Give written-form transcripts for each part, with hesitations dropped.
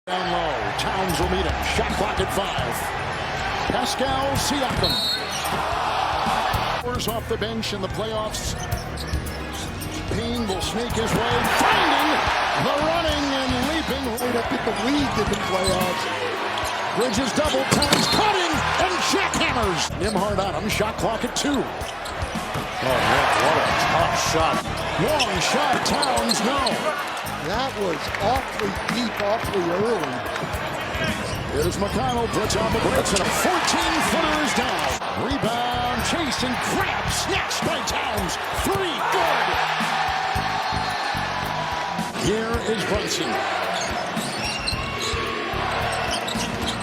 Down low, Towns will meet him. Shot clock at 5. Pascal Siakam. Off the bench in the playoffs. Payne will sneak his way, finding the running and leaping. Right up in the lead in the playoffs. Bridges double, Towns cutting and jackhammers. Nimhard on him, shot clock at 2. Oh man, what a tough shot. Long shot, Towns, no. That was awfully deep, awfully early. Here's McConnell, puts on the blitz, and a 14-footer is down. Rebound, chase, and grab, snatched by Towns. 3, good. Here is Brunson.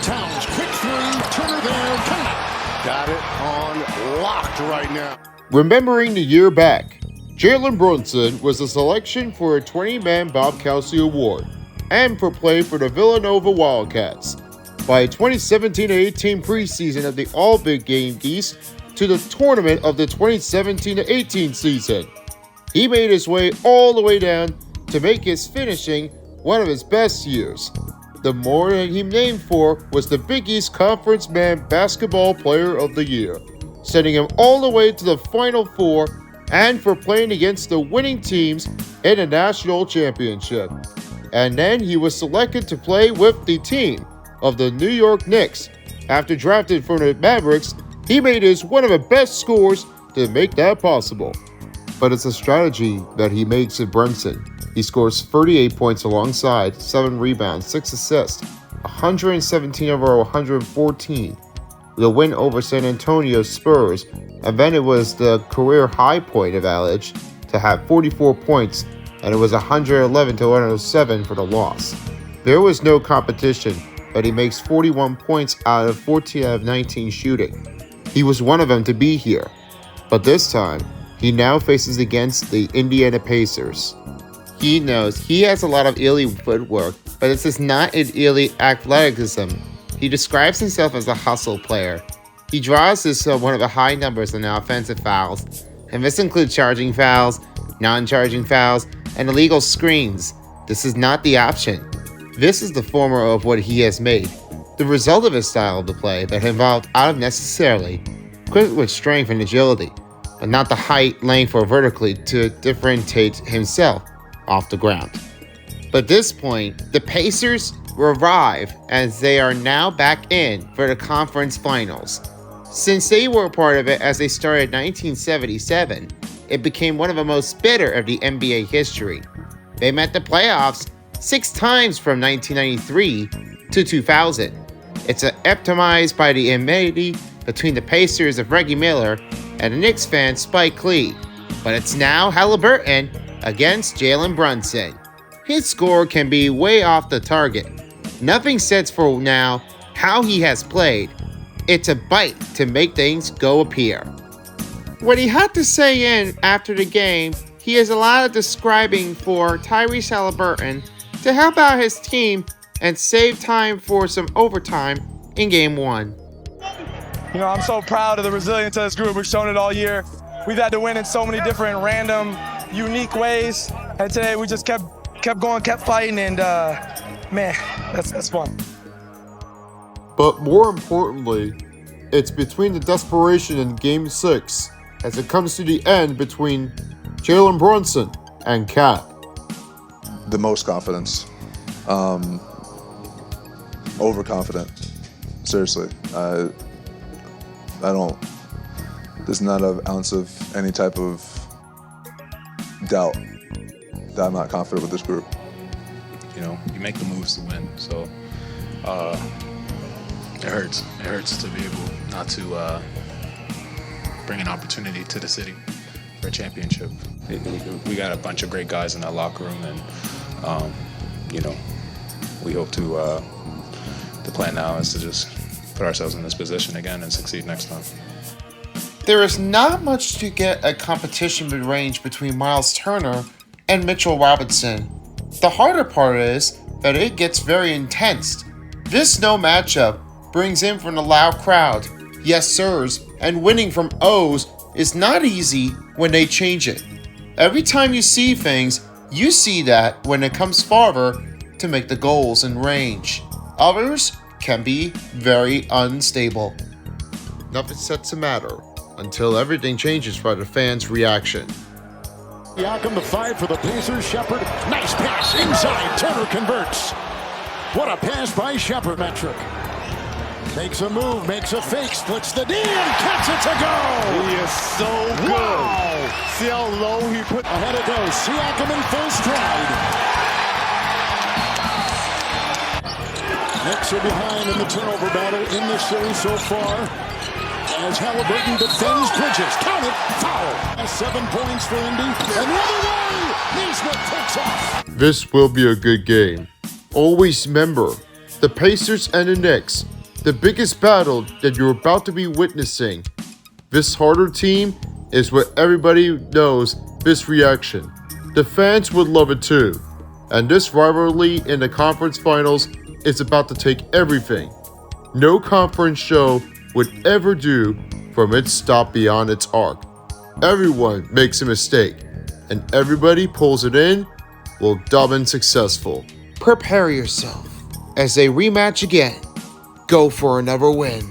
Towns, quick 3, Turner there, come out. Got it on locked right now. Remembering the year back, Jalen Brunson was a selection for a 20-man Bob Kelsey Award and for play for the Villanova Wildcats. By 2017-18 preseason of the All-Big Game East to the tournament of the 2017-18 season, he made his way all the way down to make his finishing one of his best years. The more that he named for was the Big East Conference Man Basketball Player of the Year, sending him all the way to the Final Four and for playing against the winning teams in the national championship. And then he was selected to play with the team of the New York Knicks. After drafted from the Mavericks, he made his one of the best scores to make that possible. But it's a strategy that he makes at Brunson. He scores 38 points alongside 7 rebounds, 6 assists, 117 over 114. The win over San Antonio Spurs, and then it was the career high point of Alic to have 44 points, and it was 111 to 107 for the loss. There was no competition, but he makes 41 points out of 14 out of 19 shooting. He was one of them to be here, but this time, he now faces against the Indiana Pacers. He knows he has a lot of elite footwork, but this is not an elite athleticism. He describes himself as a hustle player. He draws this one of the high numbers in offensive fouls, and this includes charging fouls, non-charging fouls, and illegal screens. This is not the option. This is the former of what he has made. The result of his style of the play that involved out of necessarily, quick with strength and agility, but not the height, length, or vertically to differentiate himself off the ground. But at this point, the Pacers arrive as they are now back in for the conference finals. Since they were a part of it as they started in 1977, it became one of the most bitter of the NBA history. They met the playoffs 6 times from 1993 to 2000. It's epitomized by the enmity between the Pacers of Reggie Miller and the Knicks fan Spike Lee. But it's now Halliburton against Jalen Brunson. His score can be way off the target. Nothing sets for now how he has played. It's a bite to make things go appear. What he had to say in after the game, he has a lot of describing for Tyrese Halliburton to help out his team and save time for some overtime in Game 1. You know, I'm so proud of the resilience of this group. We've shown it all year. We've had to win in so many different, random, unique ways. And today we just kept going, kept fighting, and man, that's fun. But more importantly, it's between the desperation in Game 6 as it comes to the end between Jalen Brunson and Cat. The most confidence. Overconfident. Seriously. There's not an ounce of any type of doubt that I'm not confident with this group. You know, you make the moves to win, so it hurts. It hurts to be able not to bring an opportunity to the city for a championship. We got a bunch of great guys in that locker room, and you know, we hope to. The plan now is to just put ourselves in this position again and succeed next time. There is not much to get a competition range between Miles Turner and Mitchell Robinson. The harder part is that it gets very intense. This no matchup brings in from the loud crowd, yes sirs, and winning from O's is not easy when they change it. Every time you see things, you see that when it comes farther to make the goals in range. Others can be very unstable. Nothing sets to matter until everything changes by the fans' reaction. Siakam the 5 for the Pacers. Shepard, nice pass inside. Turner converts. What a pass by Shepard. Metric makes a move, makes a fake, splits the D and cuts it to go. He is so good. Wow. See how low he put. Ahead it goes. Siakam in full stride. Knicks are behind in the turnover battle in this series so far. As Halliburton defends Bridges. Count it. Foul. 7 points for Indy. And the other way. Neesmith takes off. This will be a good game. Always remember, the Pacers and the Knicks, the biggest battle that you're about to be witnessing. This harder team is what everybody knows this reaction. The fans would love it too. And this rivalry in the conference finals is about to take everything no conference show would ever do from its stop beyond its arc. Everyone makes a mistake, and everybody pulls it in will dub and successful. Prepare yourself as they rematch again. Go for another win.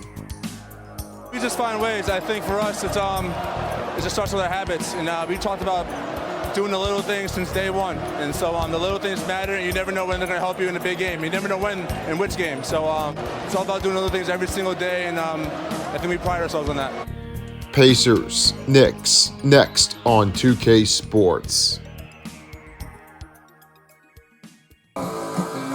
We just find ways. I think for us, it just starts with our habits. And we talked about doing the little things since day one. And so the little things matter, and you never know when they're going to help you in a big game. You never know when and which game. So it's all about doing little things every single day, and I think we pride ourselves on that. Pacers, Knicks, next on 2K Sports.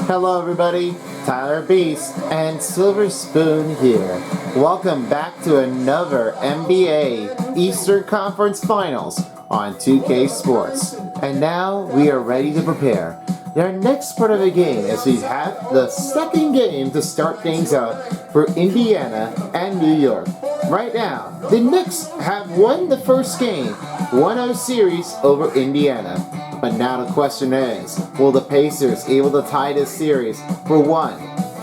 Hello everybody, Tyler Beast and Silver Spoon here. Welcome back to another NBA Eastern Conference Finals on 2K Sports. And now we are ready to prepare our next part of the game as we have the second game to start things out for Indiana and New York. Right now, the Knicks have won the first game, 1-0 series over Indiana. But now the question is, will the Pacers able to tie this series for one?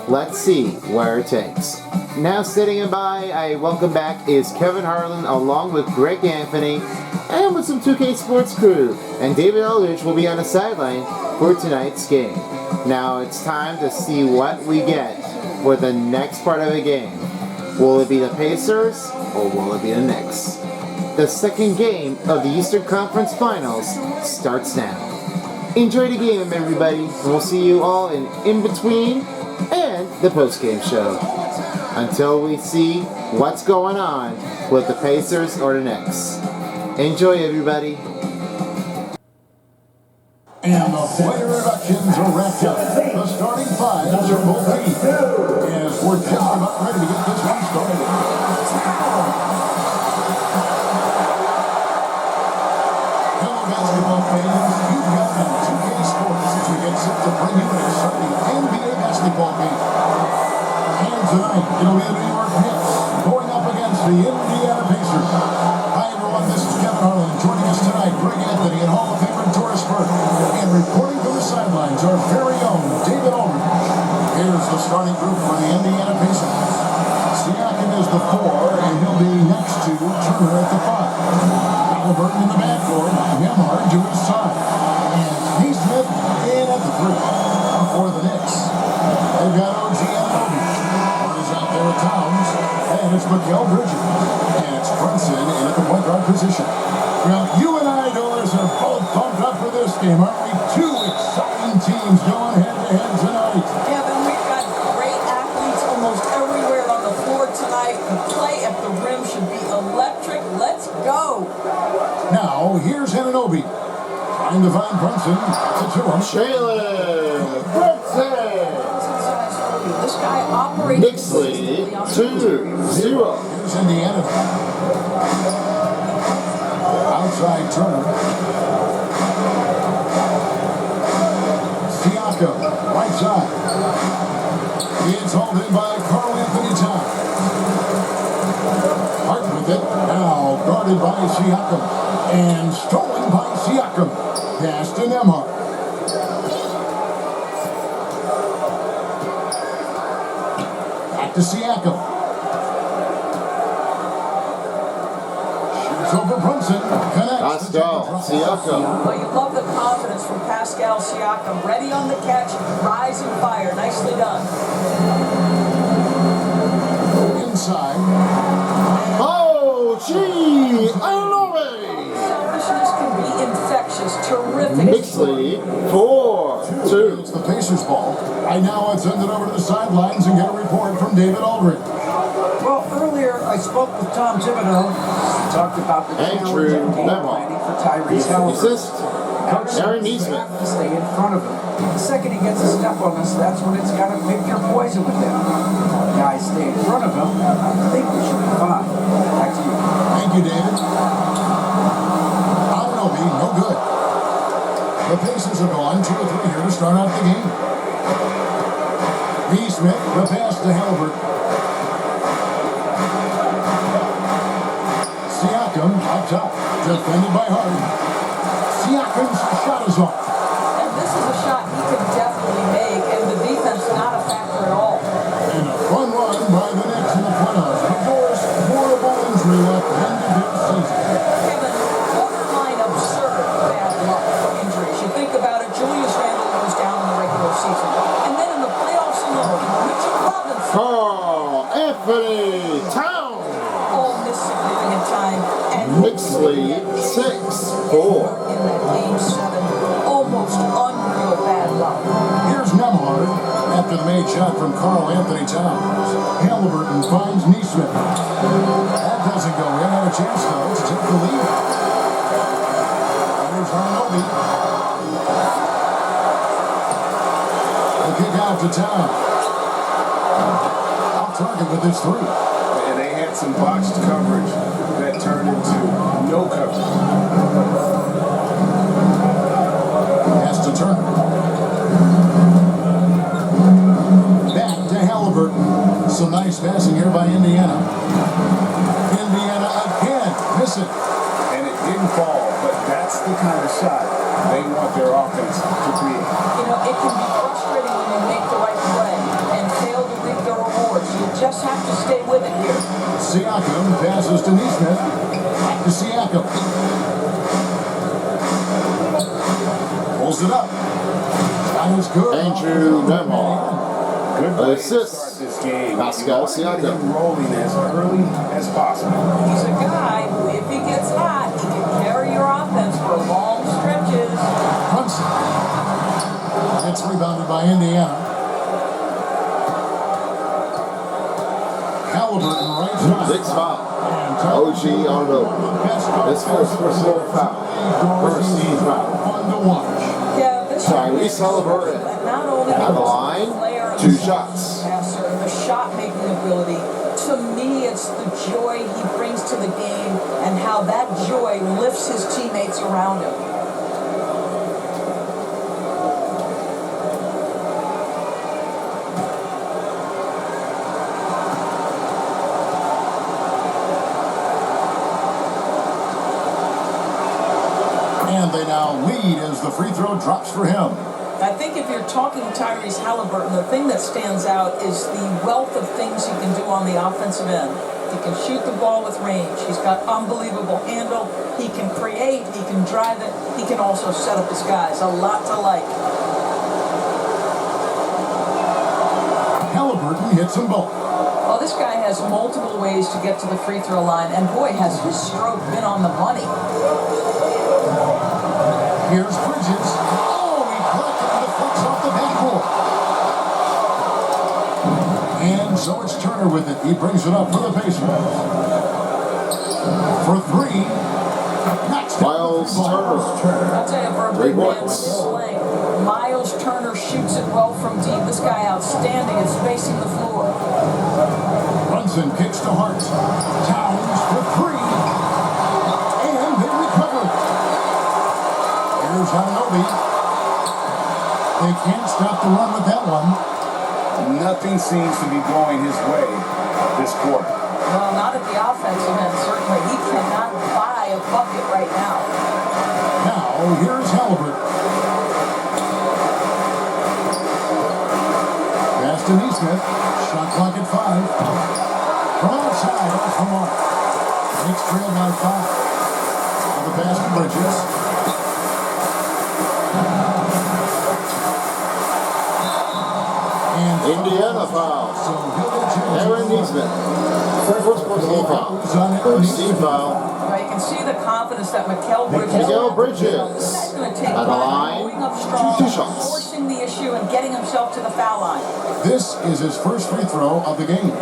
Let's see where it takes. Now sitting by, I welcome back is Kevin Harlan along with Greg Anthony and with some 2K Sports crew. And David Eldridge will be on the sideline for tonight's game. Now it's time to see what we get for the next part of the game. Will it be the Pacers or will it be the Knicks? The second game of the Eastern Conference Finals starts now. Enjoy the game, everybody, and we'll see you all in between and the post-game show. Until we see what's going on with the Pacers or the Knicks. Enjoy, everybody. And the player introductions are wrapped up. The starting fives are both ready. As we're just about ready to get this one started. Hello, basketball fans. You've got them 2K Sports as we get set to bring you an exciting NBA basketball game. And tonight, it'll be the New York Knicks going up against the Indiana Pacers. Hi, everyone. This is Kevin Harlan. Joining us tonight, Greg Anthony and Hall of Famer Doris Burke. And reporting from the sidelines, our very own David Aldridge. Here's the starting group for the Indiana Pacers. Siakam is the 4, and he'll be next to Turner at the 5. Halliburton in the backcourt, Nembhard to his side. And Neesmith in at the 3 for the Knicks. They've got OG Anunoby. Is out there at Towns. And it's Mikal Bridges. And it's Brunson in at the point guard position. Well, you and I, Doris, are both pumped up for this game, aren't we? Two exciting teams going head-to-head tonight. Kevin, we've got great athletes almost everywhere on the floor tonight. The play at the rim should be electric. Let's go. Now, here's Anunoby. Trying to find Brunson. It's to him. Jalen Brunson! This guy operates Knicks lead 2-0. Here's Indiana. Outside Turner. Siakam, right side. It's hauled in by Karl Anthony Towns. Hart with it. Now guarded by Siakam. And stolen by Siakam. Pass to Nembhard. Back to Siakam. Shoots over Brunson connects. Pascal Siakam. Well, you love the confidence from Pascal Siakam. Ready on the catch, rise and fire. Nicely done. Inside. Oh, gee, I love it. Selfishness can be infectious. Terrific. Knicks lead 4-2. It's the Pacers' ball. Right now, I'd send it over to the sidelines and get a report from David Aldridge. Well, earlier I spoke with Tom Thibodeau. He talked about the Andrew challenge and game Lemon. planning for Tyrese Halliburton. Assist. Coach said Aaron we Neesmith. have to stay in front of him. The second he gets a step on us, that's when it's got to pick your poison with him. Guys stay in front of him. I think we should be fine. Back to you. Thank you, David. Anunoby, no good. The Pacers are gone 2 or 3 here to start out the game. Neesmith, the pass to Halliburton. Siakam up top, defended by Harden. Siakam's shot is off. And this is a shot he can definitely make, and the defense not a factor at all. And a fun run by the Knicks in the playoffs. Of course, horrible injury left ended their season. Kevin, borderline absurd bad luck for injuries. You think about it, Julius Randle goes down in the regular season. And then in the playoffs alone, Mitchell Robinson. Carl Anthony Towns. All missed significant time. And Knicks lead 6-4. in that game 7. Almost unreal bad luck. Here's Nemhard after the made shot from Carl Anthony Towns. Halliburton finds Neesmith. That doesn't go in. Had a chance, though, to take the lead. There's Anunoby. The kick out to Towns. Off target with his 3. And they had some botched coverage that turned into no coverage. Has to turn. Back to Halliburton. Some nice passing here by Indiana. Indiana again. Miss it. And it didn't fall, but that's the kind of shot they want their offense to create. You know, it can be frustrating when you make the right play and fail to reap the rewards. You just have to stay with it here. Siakam passes to Neesmith. Back to Siakam. Pulls it up. That is good. Andrew Nemhard. Good way to Assist. start this game. Pascal You want to get Siakam. him rolling as early as possible. He's a guy who, if he gets hot, he can carry your offense for long stretches. Brunson. It's rebounded by Indiana. Halliburton right side. 6 foul. And OG Anunoby. His first personal foul. First team foul. Fun to watch. Yeah, this Tyrese Halliburton. And not only At the because line, he's a player and 2 a shots. passer, the shot-making ability. To me, it's the joy he brings to the game and how that joy lifts his teammates around him. And they now lead as the free throw drops for him. I think if you're talking Tyrese Halliburton, the thing that stands out is the wealth of things he can do on the offensive end. He can shoot the ball with range. He's got unbelievable handle. He can create. He can drive it. He can also set up his guys. A lot to like. Halliburton hits them both. Well, this guy has multiple ways to get to the free throw line, and boy, has his stroke been on the money. Here's Bridges. Oh, he blocked it and deflects off the backboard. And so it's Turner with it. He brings it up for the Pacers. For 3. Next. Miles Turner. I'll tell you, for a 3 big man with points. his length, Miles Turner shoots it well from deep. This guy outstanding at spacing the floor. Brunson kicks to Hart. Towns for 3. And they recover. Here's Anunoby. They can't stop the run with that one. Nothing seems to be going his way this quarter. Well, not at the offensive end, certainly. He cannot buy a bucket right now. Now, here's Halliburton. Pass to Neesmith. Shot clock at 5. From outside, off the mark. Knicks trail by 5. On the pass to Bridges. And Indiana foul. so he'll get a chance. Aaron Neesmith. First personal foul. First team foul. Now you can see the confidence that Mikal Bridges. Mikal Bridges. He's going to take At the line, going up strong, 2 shots. forcing the issue and getting himself to the foul line. This is his first free throw of the game.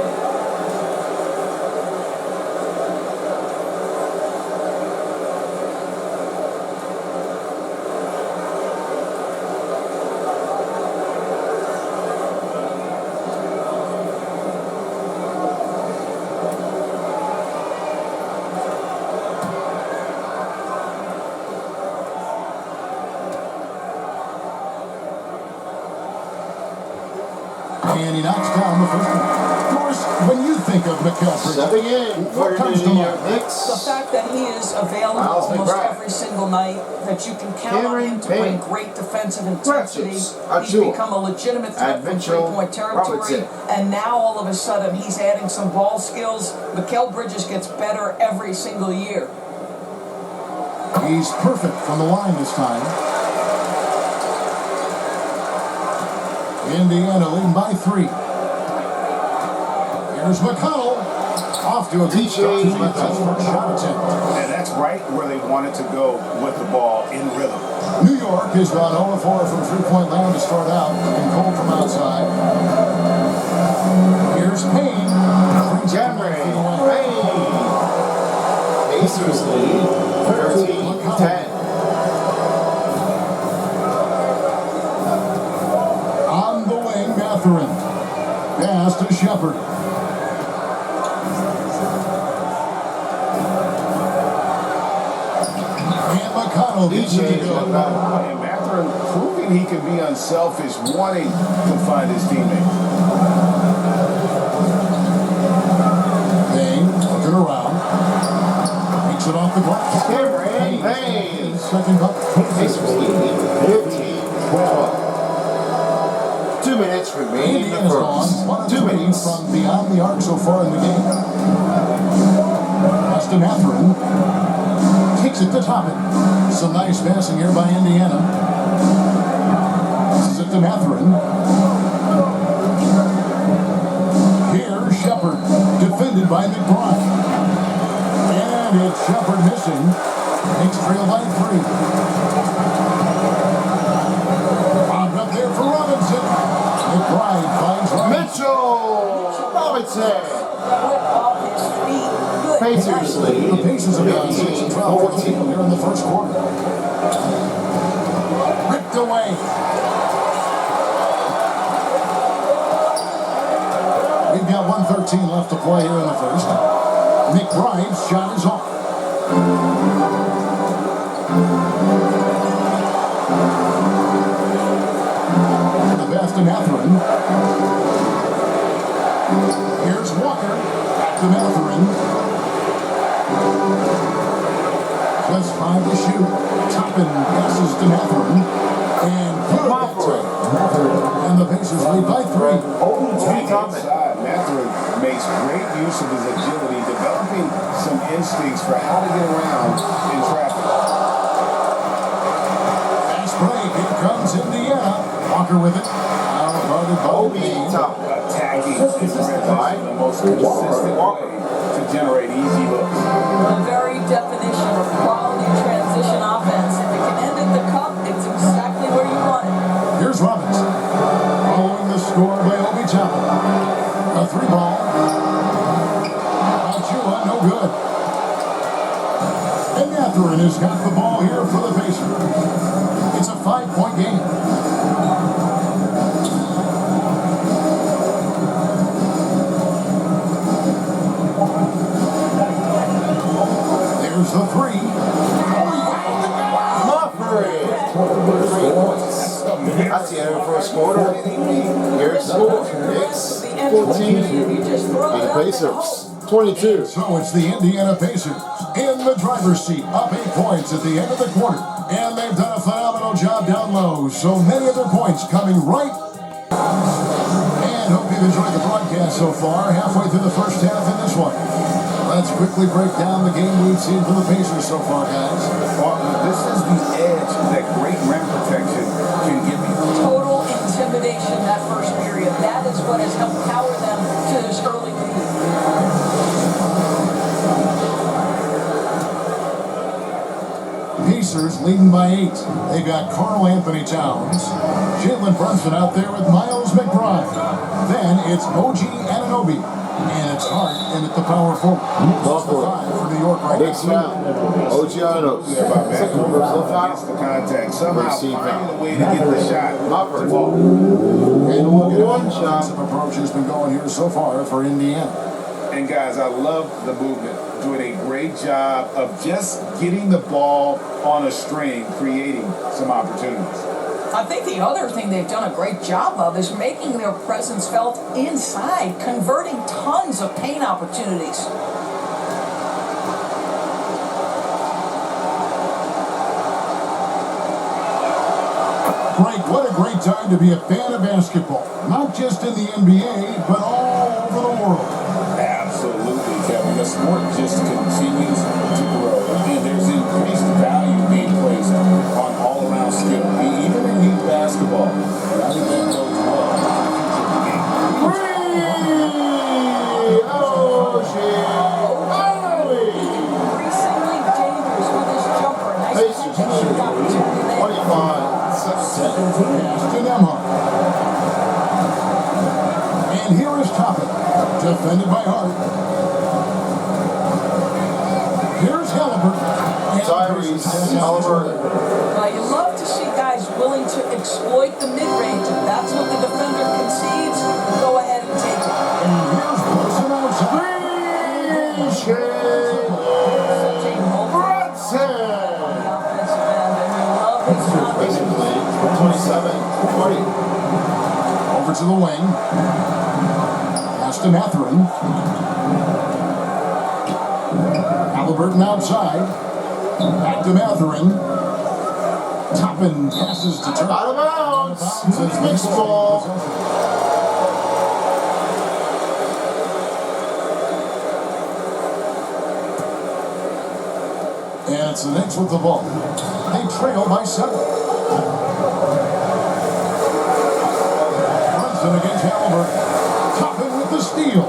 And he knocks down the first one. Of course, when you think of Mikal Bridges, Stepping in for what the comes to New mind? York Knicks. The fact that he is available Miles almost McBride. every single night, that you can count on him to Cameron bring Payne. great defensive intensity. Precious He's Achiuwa. become a legitimate threat from Adventure three-point territory. Robertson. And now all of a sudden he's adding some ball skills. Mikal Bridges gets better every single year. He's perfect from the line this time. Indiana leading by 3. Here's McConnell. Off to a good start. His first shot attempt. And that's right where they wanted to go with the ball in rhythm. New York has gone 0-4 from three-point land to start out, and cold from outside. Here's Payne. Cameron Payne. Pacers lead 13-10. On the wing, Mathurin. Pass to Shepard. And McConnell gets it to go. And Mathurin proving he can be unselfish, wanting to find his teammates. Payne looking around. Takes it off the glass. Cameron Payne. Second bucket. Pacers lead 15-12. 2 minutes remaining in the Indiana's gone first. 1 of 2 3 minutes. from beyond the arc so far in the game. Pass to Mathurin. Takes it to Toppin. Some nice passing here by Indiana. This is it to Mathurin. Here, Shepard, defended by McBride. And it's Shepard missing. Takes trail by 3. Bobbed up there for Robinson. McBride finds Robinson. Mitchell Robinson. Quick off his feet. Good. Pacers lead The Pacers have gone 6-12 for the field here in the first quarter. Ripped away. We've got 1:13 left to play here in the first. McBride's shot is off. The pass to Mathurin. Here's Walker. Back to Mathurin. Just 5 to shoot. Toppin passes to Mathurin. And and the Pacers lead by 3. Inside, Mathurin makes great use of his agility, developing some instincts for how to get around in traffic. Fast break. Here comes Indiana. Walker with it. Now guarded by Attacking is the most consistent way to generate easy looks. The very definition of quality transition offense. If it can end at the cup, it's exactly where you want it. Here's Robinson. Following the score by Obi Toppin. A 3-ball. Achiuwa, no good. And Mathurin has got the ball here for the Pacers. It's a 5-point game. There's the 3. That's the end of the first quarter. Here's the score. Knicks 14 and the Pacers 22. So it's the Indiana Pacers in the driver's seat, up 8 points at the end of the quarter. And they've done a phenomenal job down low. So many of their points coming right. And hope you've enjoyed the broadcast so far. Halfway through the first half in this one. Let's quickly break down the game we've seen from the Pacers so far, guys. Well, this is the edge that great rim protection can give you. Total intimidation that first period. That is what has helped power them to this early lead. Pacers leading by 8. They got Karl Anthony Towns, Jalen Brunson out there with Miles McBride. Then it's OG Anunoby, and it's Hart in at the power forward. That's the 5 for New York right Next now. round, OG Anunoby. Gets the contact. Somehow finding a way to get the shot. And one shot. Defensive approach has been going here so far for Indiana. And guys, I love the movement. Doing a great job of just getting the ball on a string, creating some opportunities. I think the other thing they've done a great job of is making their presence felt inside, converting tons of paint opportunities. Frank, what a great time to be a fan of basketball. Not just in the NBA, but all over the world. Absolutely, Kevin. The sport just continues to grow, and there's increased value being placed on all-around skill, even in youth basketball. I think that goes well for the future of the game. Increasingly dangerous with his jumper. Nice shoot opportunity there. 25. To Nemhart. And here is Toppin, defended by Hart. Here's Halliburton. Tyrese Halliburton. You love to see guys willing to exploit the mid-range. If that's what the defender concedes, go ahead and take it. And here's Brunson outside. Basically, 27-20. Over to the wing. Pass to Mathurin. Halliburton outside. Back to Mathurin. Toppin passes to Turner. Out of bounds. Mixed ball. And it's the Knicks with the ball. They trail by 7. Brunson against Halliburton. Toppin with the steal.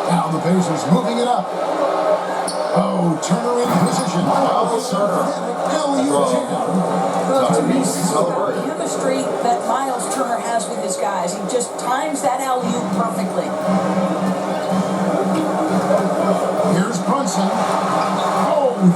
Now the Pacers moving it up. Oh, Turner in position. Turner. To me, this is about the chemistry that Miles Turner has with his guys. He just times that alley-oop perfectly. Here's Brunson. Oh, the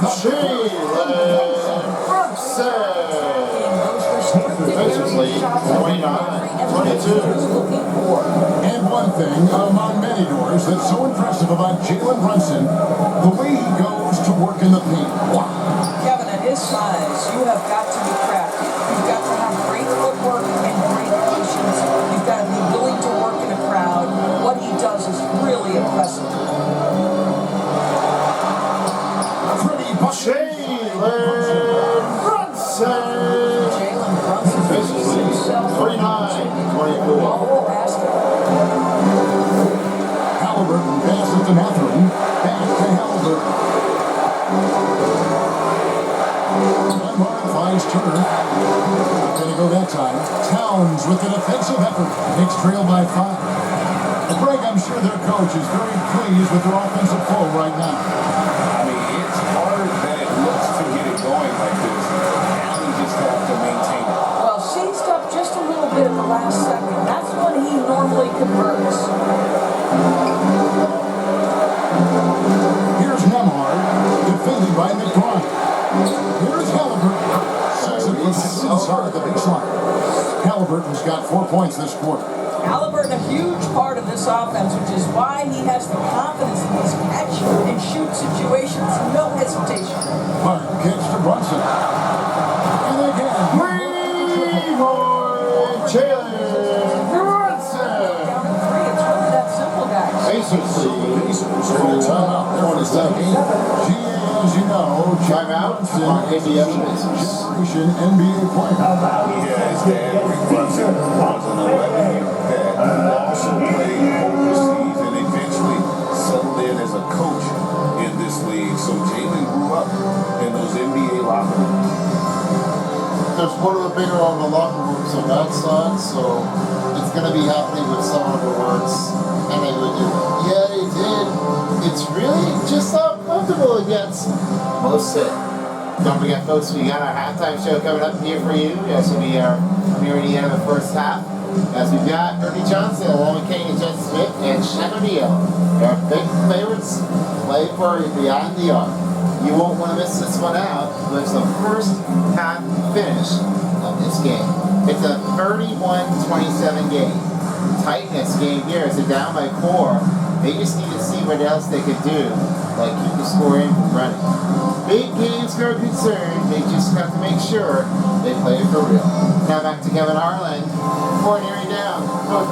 Basically, 29-22. And one thing among many doors that's so impressive about Jalen Brunson, the way he goes to work in the paint. Wow. Kevin, at his size, you have got to be crafty. You've got to have great footwork and great patience. You've got to be willing to work in a crowd. What he does is really impressive. Pretty Jalen Brunson. Jalen Brunson Basically, 29-24. Halliburton passes to Mathurin. Back to Halliburton. Nemhart finds Turner. Not going to go that time. Towns with an offensive effort. Knicks trail by 5. Greg, I'm sure their coach is very pleased with their offensive flow right now. I mean, it's hard that it looks to get it going like this. Now we just have to maintain it. Well, seized up just a little bit at the last second. That's when he normally converts. Here's Nemhart, defended by McBride. Here's Halliburton. Says it was inside the baseline. Halliburton's got 4 points this quarter. Halliburton, a huge part of this offense, which is why he has the confidence in these catch and shoot situations. No hesitation. Hart kicks to Brunson. And again, Jalen Brunson. Down to 3. It's really that simple, guys. Pacers full timeout. 27. As you know, Timeout on ABF Pacers. Generation NBA player. Yeah, his dad, Rick Brunson, was an 11-year vet who also played overseas and eventually settled in as a coach one of the bigger on the locker room, so that sucks. So it's gonna be happening with some of the words, and they would do. Yeah, they did. It's really just so comfortable against most it. Don't forget, folks, we got our halftime show coming up here for you. This will be our near the end of the first half. As we've got Ernie Johnson, along with Kenny and Jen Smith, and Shannon O'Neal. Our big favorites play for Beyond the Arc. You won't want to miss this one out. It's the first half finish of this game. It's a 31-27 game. Tightness game here. It's a down by 4. They just need to see what else they could do, like keep the score in from running. Big games are concerned. They just have to make sure they play it for real. Now back to Kevin Harlan. Nearing down.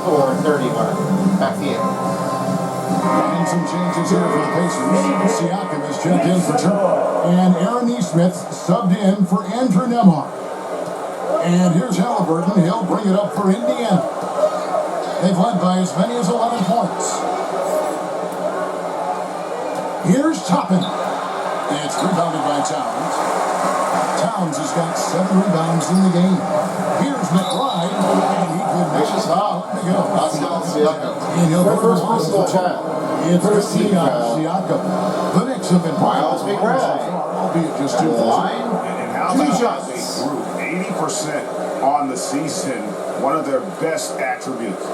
4-31. Back to you. And some changes here for the Pacers. Siakam is checked in for Turner. And Aaron Nesmith subbed in for Andrew Nembhard. And here's Halliburton. He'll bring it up for Indiana. They've led by as many as 11 points. Here's Toppin. It's rebounded by Towns. Towns has got 7 rebounds in the game. Here's McBride. And he could make his foul. There you go. And he'll go first personal foul. It's the Siakam. The Knicks have been Miles McBride. Albeit just 2 line. And how about as a group, 80% on the season, one of their best attributes.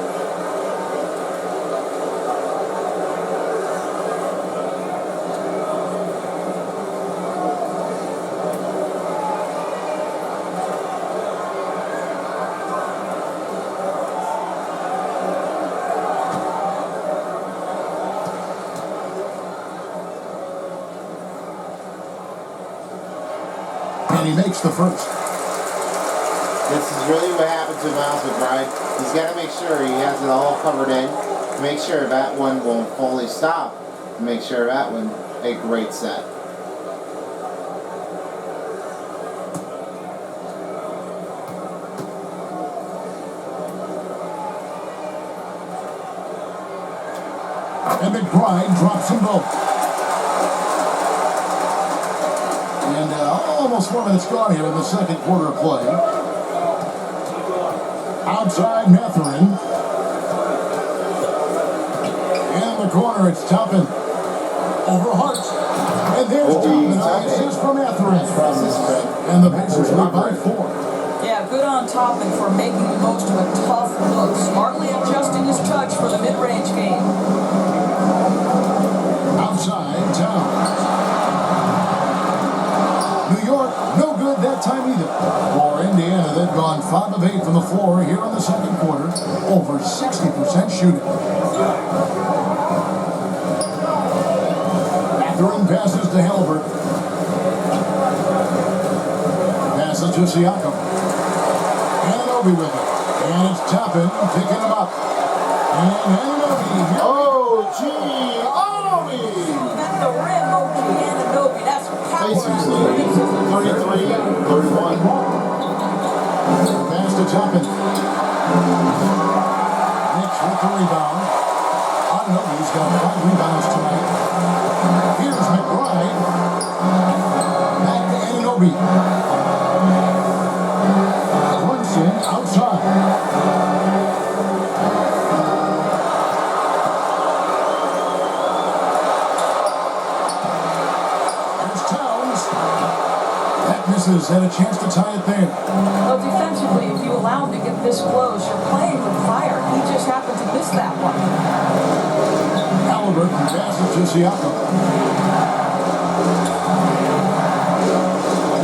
And he makes the first. This is really what happens to Miles McBride. He's got to make sure he has it all covered in. Make sure that one won't fully stop. Make sure that one a great set. And McBride drops them both. And almost 4 minutes gone here in the second quarter of play. Outside Mathurin. In the corner, it's Toppin. Over Hart. And there's Toppin. Assist from Mathurin. And the Pacers lead by 4. Yeah, good on Toppin for making the most of a tough look. Smartly adjusting his touch for the mid-range game. Outside, Towns. New York, no good that time either. For Indiana, they've gone 5 of 8 from the floor here in the second quarter. Over 60% shooting. Mathurin passes to Halliburton. Passes to Siakam. Anunoby with it. And it's Toppin picking him up. And Anunoby. Oh, gee. Anunoby. At the rim, Anunoby. That's power. 33-31. Pass to Toppin. Knicks with the rebound. Anunoby's got 5 rebounds tonight. Here's McBride. Back to Anunoby. Brunson outside. Misses had a chance to tie it there. Well, defensively, if you allow him to get this close, you're playing with fire. He just happened to miss that one. Halliburton passes to Siakam.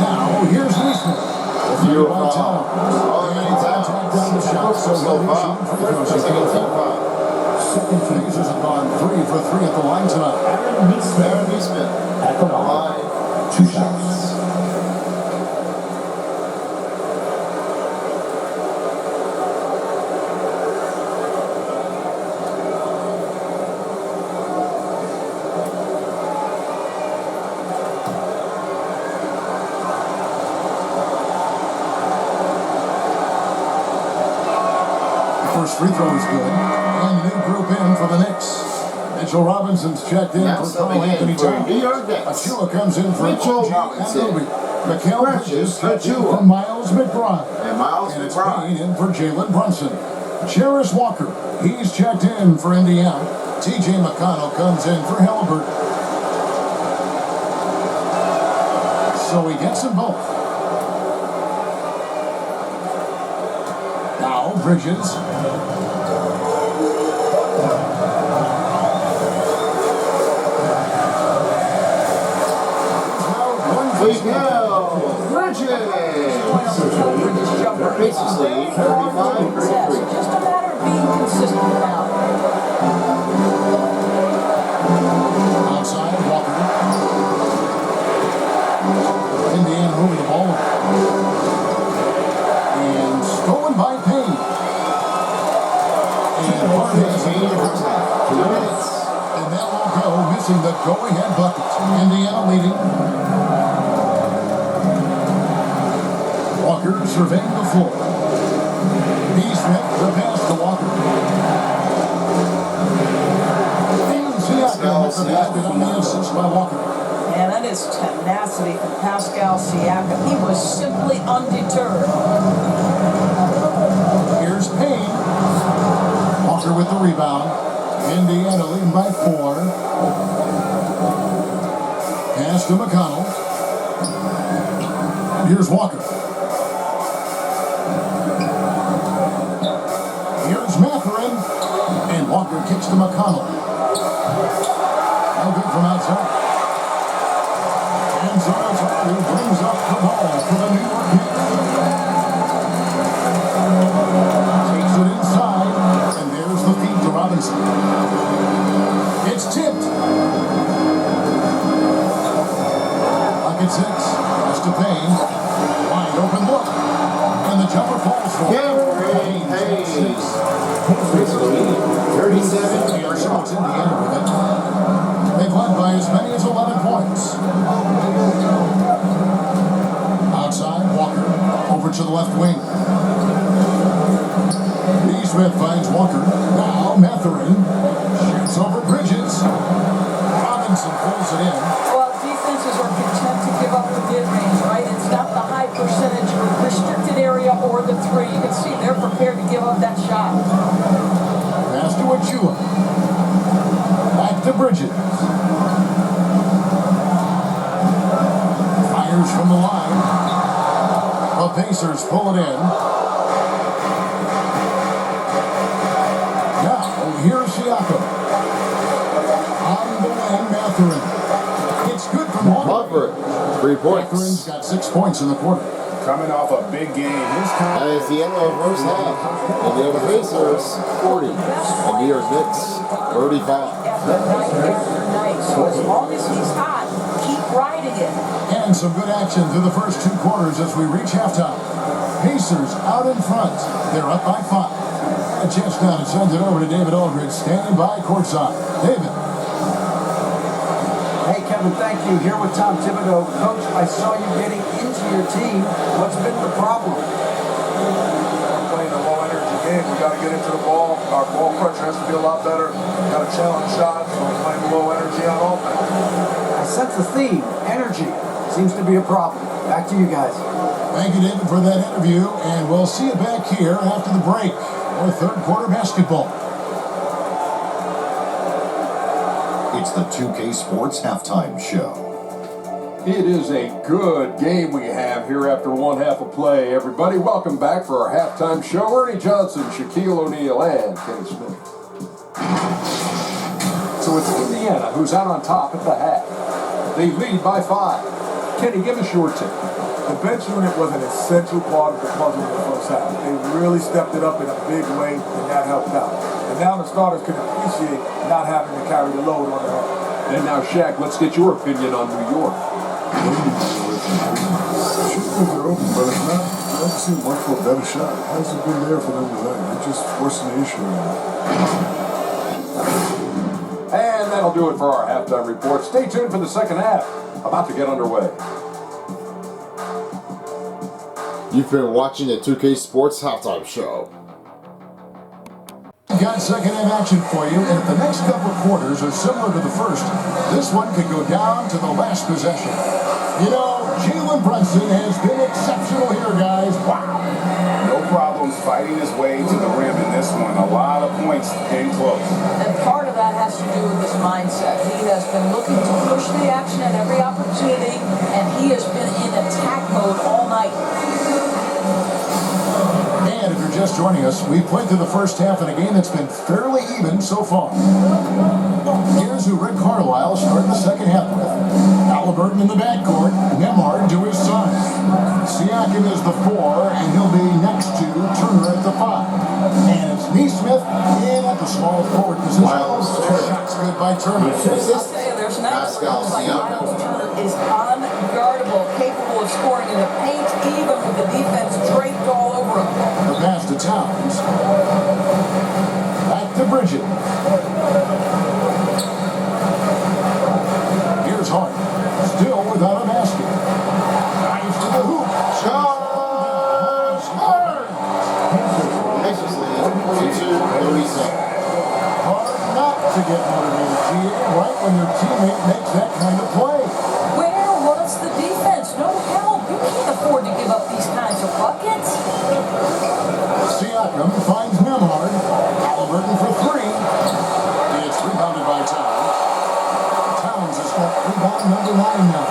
Now, here's Nesmith. Second Pacers have gone 3 for 3 at the line tonight. Aaron Nesmith at the line. 2 shots. First free throw is good. And new group in for the Knicks. Mitchell Robinson's checked in for Carl Anthony Towns. Achua comes in for Mitchell Robinson. Anunoby. Mikal Bridges checked in for Miles McBride. And Miles And it's McBride. Payne in for Jalen Brunson. Jarris Walker, he's checked in for Indiana. TJ McConnell comes in for Halliburton. So he gets them both. Now Bridges. We go. Bridges. Basically, 35-33. Just a matter of being consistent now. Outside, Walker. Indiana moving the ball. And stolen by Payne. And Barnes in the first half. 2 minutes. And that will go, missing the go-ahead bucket. Indiana leading. Walker surveying the floor. Smith, the pass to Walker. And Siakam with the basket on the assist by Walker. And that is tenacity from Pascal Siakam. He was simply undeterred. Here's Payne. Walker with the rebound. Indiana leading by 4. Pass to McConnell. Here's Walker. Here's Mathurin. And Walker kicks to McConnell. No good from outside. And Zarate brings up the ball for the New York Knicks. Takes it inside. And there's the feed to Robinson. It's tipped. Bucket 6. Pass to Payne. Wide open look. And the jumper falls for Cameron Hayes. 37. Shots Indiana with it. They've led by as many as 11 points. Outside, Walker over to the left wing. Smith finds Walker. Now Mathurin shoots over Bridges. Robinson pulls it in. Well, defenses are content to give up the mid-range, right? It's not the high percentage restricted area or the 3. You can see they're prepared to give up that shot. Pass to Achua. Back to Bridges. Fires from the line. The Pacers pull it in. Now, here's Siakam. On the wing, Mathurin. It's good from Cover it. 3 points. Mathurin's got 6 points in the quarter. Coming off a big game. His That is the end of the first half. Indiana Pacers 40. And New York Knicks 35. After night. So as long as he's hot, keep riding it. And some good action through the first 2 quarters as we reach halftime. Pacers out in front. They're up by 5. A chance now to send it over to David Aldridge, standing by courtside. David. Hey, Kevin, thank you. Here with Tom Thibodeau. Coach, I saw you getting into your team. What's been the problem? We're playing a low-energy game. We got to get into the ball. Our ball pressure has to be a lot better. Got to challenge shots, so we're playing low energy on offense. I sense the theme. Energy seems to be a problem. Back to you guys. Thank you, David, for that interview, and we'll see you back here after the break for third quarter basketball. It's the 2K Sports Halftime Show. It is a good game we have here after one half of play. Everybody, welcome back for our halftime show. Ernie Johnson, Shaquille O'Neal, and Kenny Smith. So it's Indiana who's out on top at the half. They lead by 5. Kenny, give us your tip. The bench unit was an essential part of the puzzle in the first half. They really stepped it up in a big way, and that helped out. And now the starters can appreciate not having to carry the load on their own. And now, Shaq, let's get your opinion on New York. Shooters are open, but it's not. I don't see much of a better shot. It hasn't been there for them tonight. They're just forcing the issue right now. And that'll do it for our halftime report. Stay tuned for the second half. About to get underway. You've been watching the 2K Sports Halftime Show. Got second half action for you, and if the next couple quarters are similar to the first, this one could go down to the last possession. You know, Jalen Brunson has been exceptional here, guys. Wow. No problems fighting his way to the rim in this one. A lot of points in close. And part of that has to do with his mindset. He has been looking to push the action at every opportunity, and he has been in attack mode all night. And if you're just joining us, we've played through the first half in a game that's been fairly even so far. Here's who Rick Carlisle started the second half with. Halliburton in the backcourt, Nemhard to his side. Siakam is the 4, and he'll be next to Turner at the 5. And it's Neesmith in at the small forward position. Shots good by Turner. I'll tell you, there's nights where it looks like Miles Turner is unguardable, capable of scoring in the paint, even with the defense draped all over him. The pass to Towns. Back to Bridget. Here's Hart. Still without a basket. Drives to the hoop. Charles Hart. Texas lead 22-37. Hard not to get motivated, GA, right when your teammate makes that kind of play. Where was the defense? No help. You can't afford to give up these kinds of buckets. Siakam finds Nemhard. Halliburton for 3. It's rebounded by Towns. Towns has got rebound number 9 now.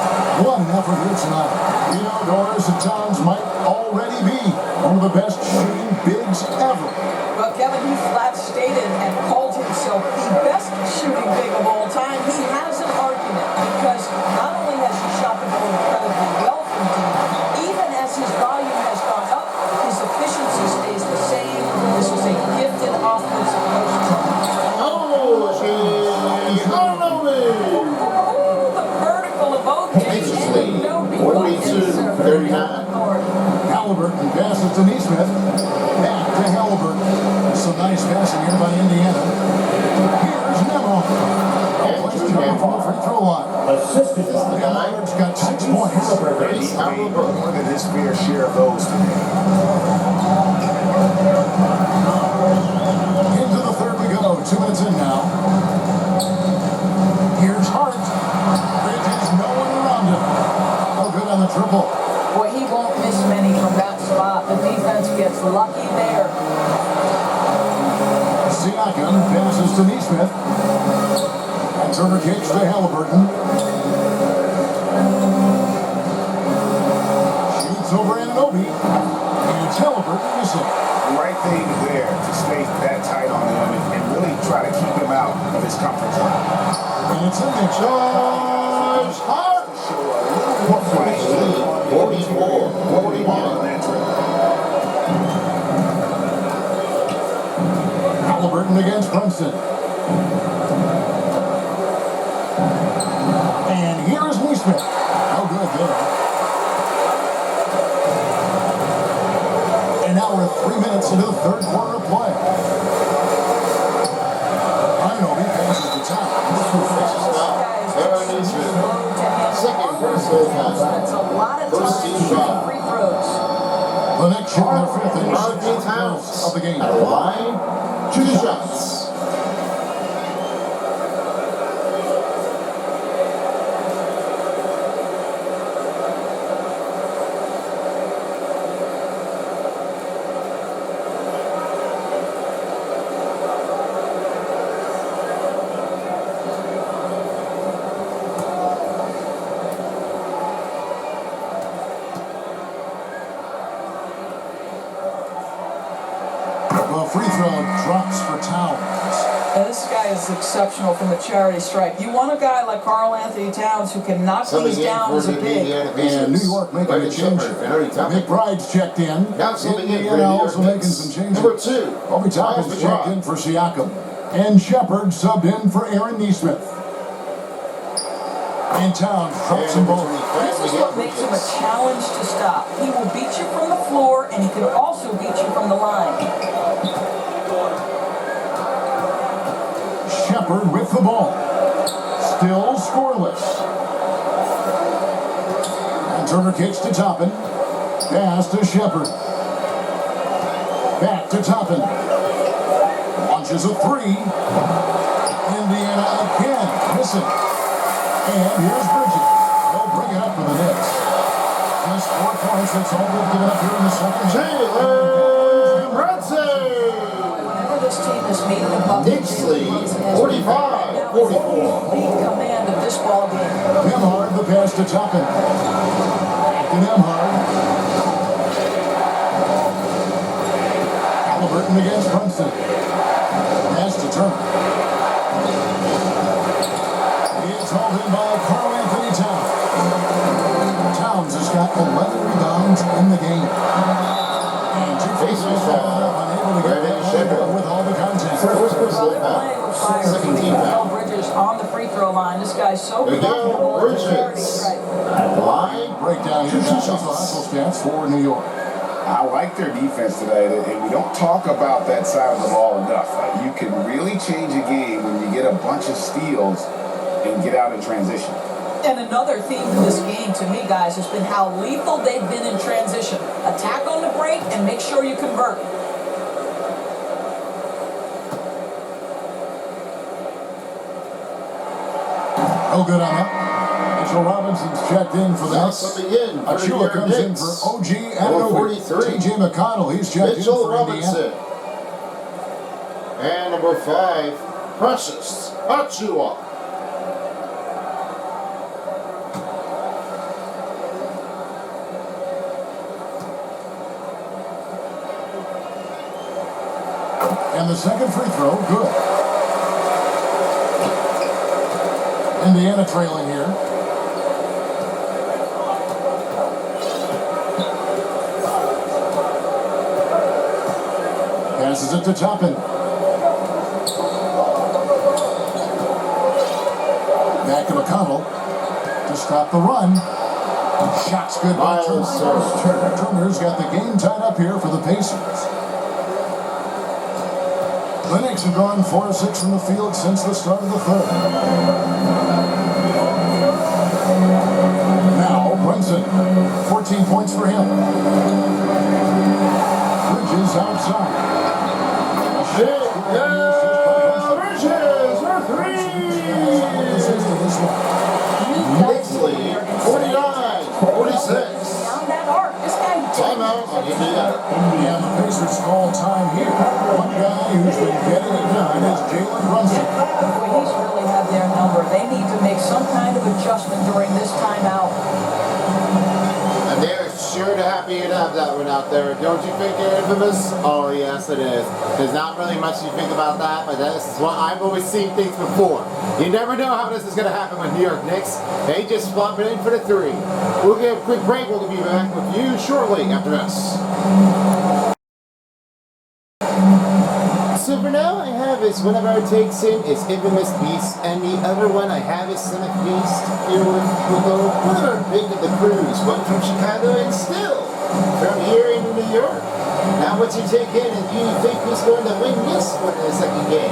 What an effort here tonight. You know, Doris, and Towns might already be one of the best shooting bigs ever. Well, Kevin, he flat stated and called himself the best shooting big of all time. He has an argument because not only has he shot the ball incredibly well from deep, even as his volume has gone up, his efficiency stays the same. This is a gifted offensive coach. The vertical of OJ and no 42-39. Halliburton passes to Neesmith. Back to Halliburton. Some nice passing here by Indiana. Here's Nemo. Place to go from the free throw line. Halliburton's got 6 points. He's made more than his fair share of those today. Into the third we go. 2 minutes in now. Here's Hart. Bridges, no one around him. No good on the triple. Boy, he won't miss many from that spot. The defense gets lucky there. Siakam passes to Neesmith. And Turner kicks to Halliburton. Shoots over Anunoby. And it's Halliburton missing. Right thing there to stay that tight on him and really try to keep him out of his comfort zone. And it's in there. Charles Hart. Show a little more flash. 44-41. On that trip. Halliburton against Brunson. And here is Neesmith. No good there. And now we're 3 minutes into the third quarter of play. Anunoby passes to Towns. Second personal foul. That's a lot of First time team shooting foul. free throws. The Knicks shooting their 5th and RJ 6th Towns of the game. at the line, 2 shots. The free throw drops for Towns. Now, this guy is exceptional from the charity stripe. You want a guy like Karl Anthony Towns who can knock these down as a big. And New York making a change. McBride's checked in. Indiana also making some changes. Number 2. Obi Toppin's checked in for Siakam. And Shepard subbed in for Aaron Neesmith. And Towns drops them both. This is what makes him a challenge to stop. He will beat you from the floor, and he can also beat you from the line. Shepard with the ball. Still scoreless. And Turner kicks to Toppin. Pass to Shepard. Back to Toppin. Launches a 3. Indiana again. Missing. And here's Bridget. They'll bring it up for the Knicks. points. That's all we've given up here in the second. Jalen Brunson. Whenever this team is meeting a bucket, Knicks lead 45-44. Lead command of this ball game. Nemhard, the pass to Toppin. Back to Nemhard. Halliburton against Brunson. Pass to Turner. It's hauled in by Karl Anthony Towns. Towns has got 11 rebounds in the game. And two faces unable to get that with all the contact. Second team foul. Bridges on the free throw line. This guy's so There we go, comfortable. Bridges. Line breakdown here. That's the hustle stats for New York. I like their defense today, and we don't talk about that side of the ball enough. You can really change a game when you get a bunch of steals and get out in transition. And another theme to this game, to me, guys, has been how lethal they've been in transition. Attack on the break and make sure you convert. No good on that. Mitchell Robinson's checked in for the Knicks. Achua comes in for OG Anunoby. TJ McConnell, he's checked Mitchell in for Robinson. Indiana. And number 5, Precious Achua. And the second free throw, good. Indiana trailing here. Passes it to Toppin. Back to McConnell to stop the run. Shot's good by Turner. Turner's got the game tied up here for the Pacers. The Knicks have gone 4-6 from the field since the start of the third. Now, Brunson, 14 points for him. Bridges outside. Bridges for 3. Knicks lead 49-46. Timeout. I'll give you that. And the Pacers call time here. One guy who's been getting it done is Jalen Brunson. Boy, he's really had their number. They need to make some kind of adjustment during this timeout. And they're sure to happy to have that one out there. Don't you think they're infamous? Oh, yes, it is. There's not really much you think about that, but this is what I've always seen things before. You never know how this is going to happen with New York Knicks. They just flop it in for the 3. We'll get a quick break. We'll be back with you shortly after this. So for now, I have is one of our takes in is Infamous Beast, and the other one I have is Sonic Beast. Here with one of our big of the crews, one from Chicago and still from here in New York. Now what's your take in, and do you think who's going to win this one in the second game?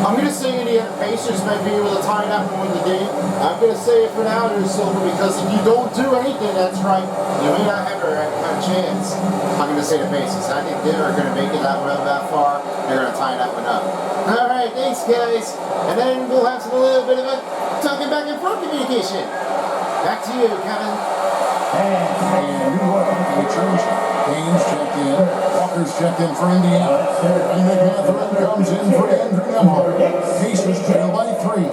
I'm going to say Indiana Pacers might be able to tie it up and win the game. I'm going to say it for now, there's Silver, because if you don't do anything that's right, you may not have a chance. I'm going to say the Pacers. I think they are going to make it that far. They're going to tie that one up. All right, thanks, guys. And then we'll have a little bit of a talking back and forth communication. Back to you, Kevin. And New York, they change. Haynes checked in. Walker's checked in for Indiana. And McMatherin comes in for Andrew Nemhard. Pacers trail by 3.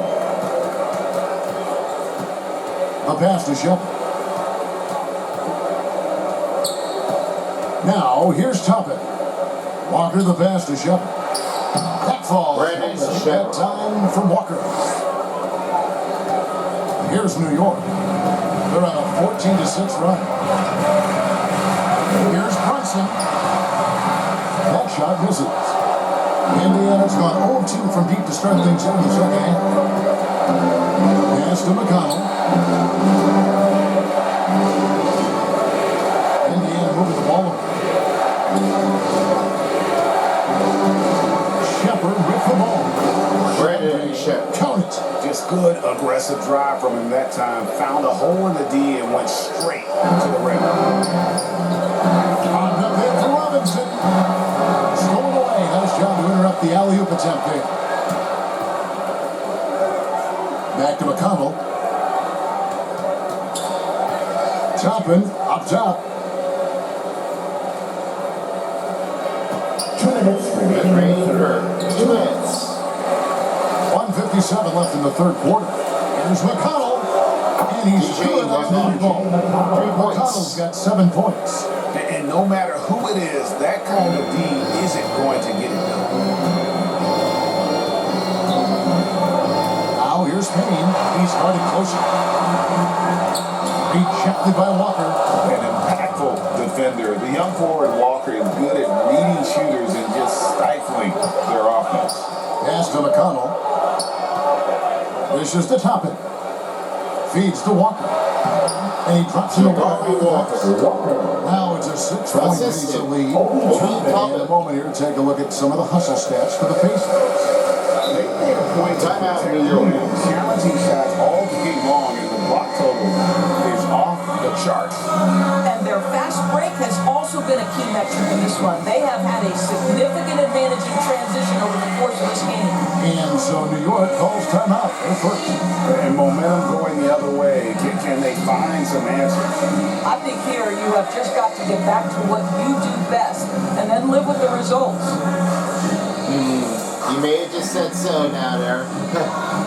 A pass to Shepard. Now, here's Toppin. Walker the pass to Shepard. That falls. That time from Walker. Here's New York. They're on a 14-6 run. Here's Brunson. That shot misses. Indiana's gone 0-2 from deep to start things here in the second half. Pass to McConnell. Indiana moving the ball over. Shepard with the ball. Count it. Just good, aggressive drive from him that time. Found a hole in the D and went straight to the rim. On the pin for Robinson. Stolen away. Nice job to interrupt the alley-oop attempt there. Back to McConnell. Toppin up top. Get ready for 2 minutes. 1:57 left in the third quarter. Here's McConnell. And he's good on the ball. McConnell's got 7 points. And no matter who it is, that kind of D isn't going to get it done. Now here's Payne. He's starting closer. Rejected by Walker. An impactful defender. The young forward Walker is good at reading shooters and just stifling their offense. Pass to McConnell. Wishes to top it. Feeds to Walker. And he drops it over. Now it's a 6-point piece of lead. In a moment here, take a look at some of the hustle stats for the Pacers. They made a point to protect challenging shots all game long, and the block total is off the charts. And their fast break has also been a key metric in this one. They have had a significant advantage in transition over the course of this game. And so New York calls timeout. They're first. And momentum going the other way. Can they find some answers? I think here you have just got to get back to what you do best and then live with the results. You may have just said so now there.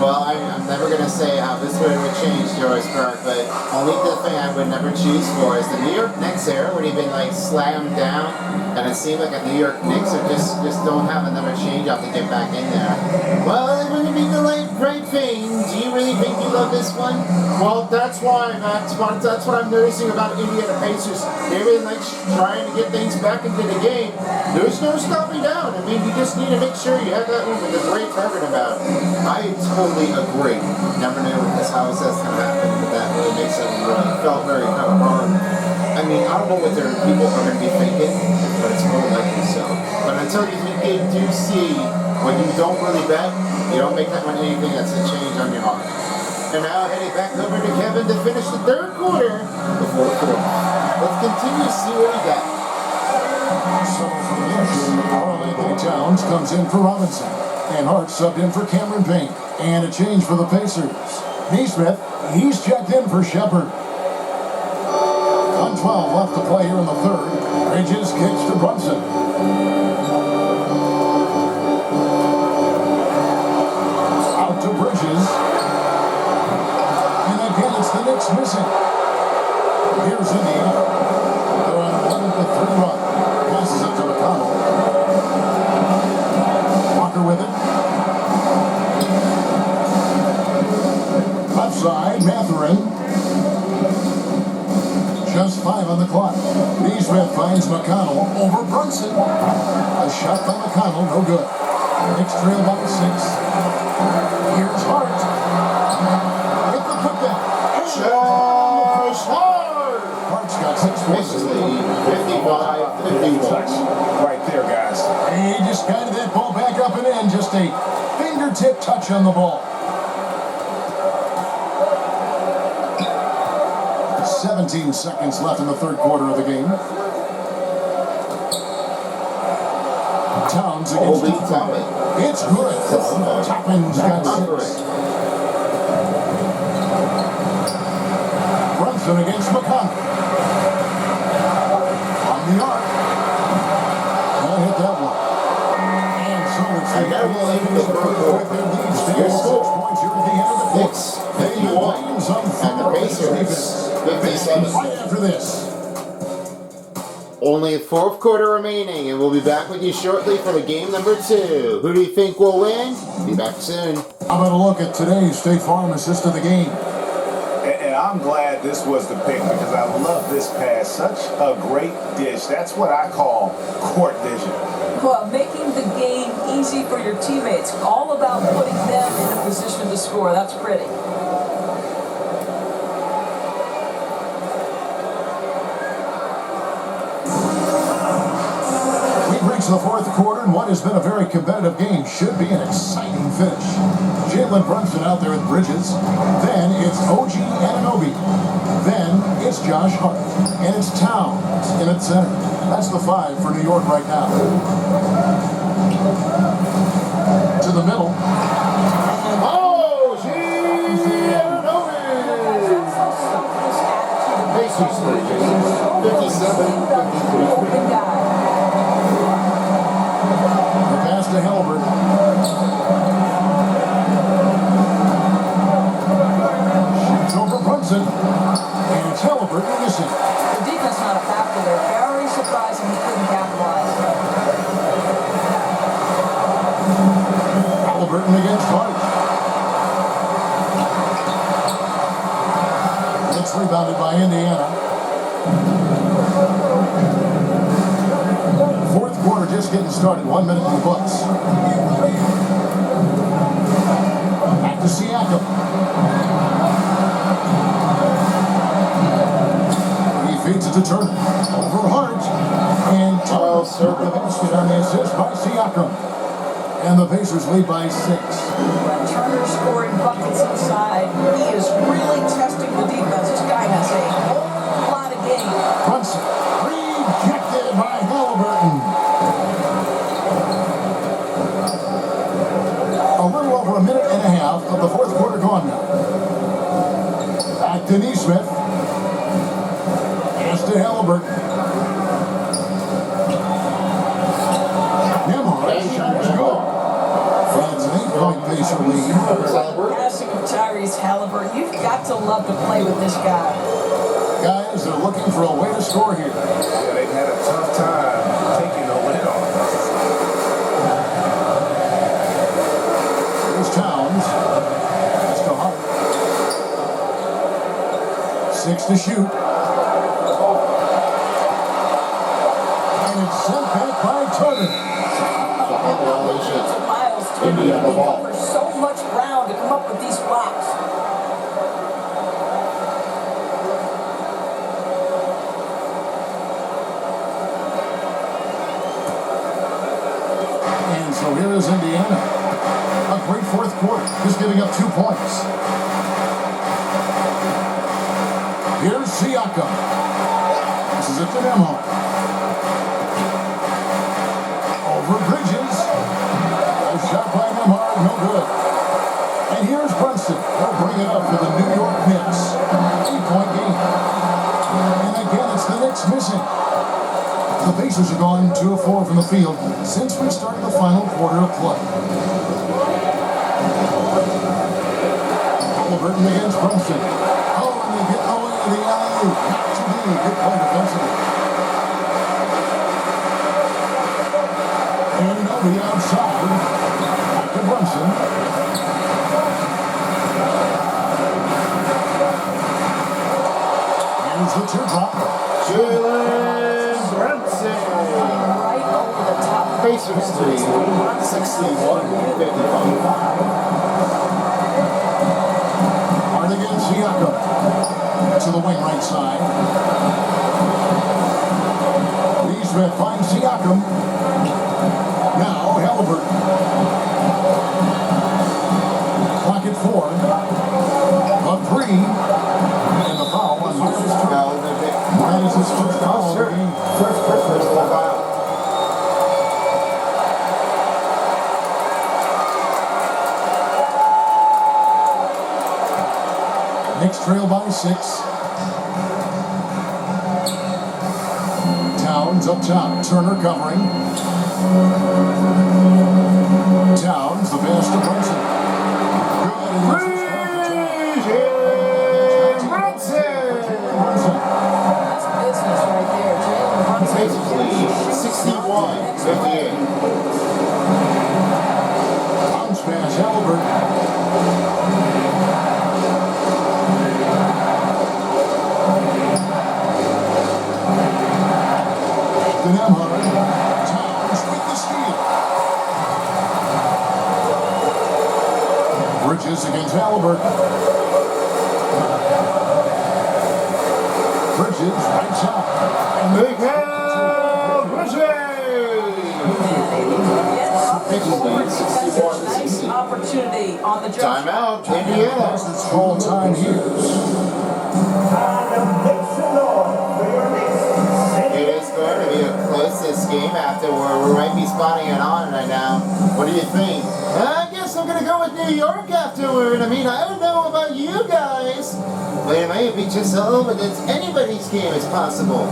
Well, I'm never going to say how this would change Joyce Burke, but only the thing I would never choose for is the New York Knicks era when he'd been like slammed down, and it seemed like a New York Knicks are just don't have another change off to get back in there. Well, it would be the right thing. Do you really think you love this one? Well, that's why, Max. That's what I'm noticing about Indiana Pacers. They've been like trying to get things back into the game. There's no stopping down. I mean, you just need to make sure you have that one with the great talking about. I totally agree. Never knew how that's going to happen, but that really makes it felt very kind of wrong. I mean, I don't know what their people are going to be thinking, but it's more likely so. But until you do see when you don't really bet, you don't make that on anything that's a change on your heart. And now heading back over to Kevin to finish the third quarter before the fourth. Let's continue to see what he got. So for the Knicks, Karl-Anthony Towns comes in for Robinson. And Hart subbed in for Cameron Payne. And a change for the Pacers. Neesmith, he's checked in for Shepard. 1:12 left to play here in the third. Bridges kicks to Brunson. Out to Bridges. And again, it's the Knicks missing. Here's Indiana. They're on an 11-3 run. Passes it to McConnell. Walker with it. Left side, Mathurin. Just 5 on the clock. Neesmith finds McConnell over Brunson. A shot by McConnell, no good. Knicks trail by 6. Here's Hart. Hit the putback. Hart's got 6 points. 55-51. Right there, guys. He just guided that ball back up and in. Just a fingertip touch on the ball. 17 seconds left in the third quarter of the game. Towns against Toppin. It's good. Toppin's got 6. Brunson against McConnell. On the arc. Can't hit that one. And so it's the with their lead still 6 points here at the end of the quarter. 51. And the Pacers 57. Right after this. Only a fourth quarter remaining, and we'll be back with you shortly for the game number 2. Who do you think will win? Be back soon. How about a look at today's State Farm assist of the game? And I'm glad this was the pick because I love this pass. Such a great dish. That's what I call court vision. Well, making the game easy for your teammates. All about putting them in a position to score. That's pretty. The fourth quarter, and what has been a very competitive game should be an exciting finish. Jalen Brunson out there with Bridges. Then it's OG Anunoby. Then it's Josh Hart. And it's Towns in at center. That's the 5 for New York right now. To the middle. OG Anunoby! Pacers 57-53. pass to Halliburton. Shoots over Brunson. And it's Halliburton missing. The defense not a factor there. Very surprising he couldn't capitalize. Halliburton against Hart. It's rebounded by Indiana. Fourth quarter just getting started. 1 minute in the books. Back to Siakam. He feeds it to Turner. Over Hart. And Turner served the basket on the assist by Siakam. And the Pacers lead by 6. When Turner scoring buckets inside, he is really testing the defense. This guy has a whole lot of game. Brunson rejected by Halliburton. A little over a minute and a half of the fourth quarter gone now. Back to Neesmith. Pass to Halliburton. Nembhard shot is good. That's an 8-point Pacer lead. Passing of Tyrese Halliburton. You've got to love to play with this guy. Guys, they're looking for a way to score here. Yeah, they've had a tough time taking the win off. Here's Towns. That's to Hart. 6 to shoot. And it's sent back by Turner. Miles Turner, he covers so much ground to come up with these blocks. And so here is Indiana. A great fourth quarter, just giving up 2 points. Here's Siakam. This is it to Nembhard. Over Bridges. A shot by Nembhard, no good. And here's Brunson. They'll bring it up for the New York Knicks. 8-point game. And again, it's the Knicks missing. The Pacers have gone 2 of 4 from the field since we started the final quarter of play. Halliburton against Brunson. Oh, and they get away to the alley-oop. Not too big. Good play defensively. And nobody outside. Back to Brunson. Here's the teardrop. Jalen Brunson. Right over the top. Pacers 3, 61-55. Hard against Siakam. To the wing right side. Neesmith finds Siakam. Now Halliburton. Clock at 4. A 3. And the foul on Miles Turner. That is his first foul of the game. First personal foul. Knicks trail by 6. Towns up top. Turner covering. Towns, the pass to Brunson. That's business right there. Jalen Brunson. Pacers lead 61-58. Towns pass Halliburton. To Nembhard. Towns with the steal. Bridges against Halliburton. Bridges right side. And Miguel Bridges. Nice opportunity on the jump. Timeout, Indiana. It's all time here. It is going to be a closest game after we might be spotting it on right now. What do you think? I guess I'm I'm gonna go with New York afterward. I mean, I don't know about you guys, but it might be just a little bit. Anybody's game is possible.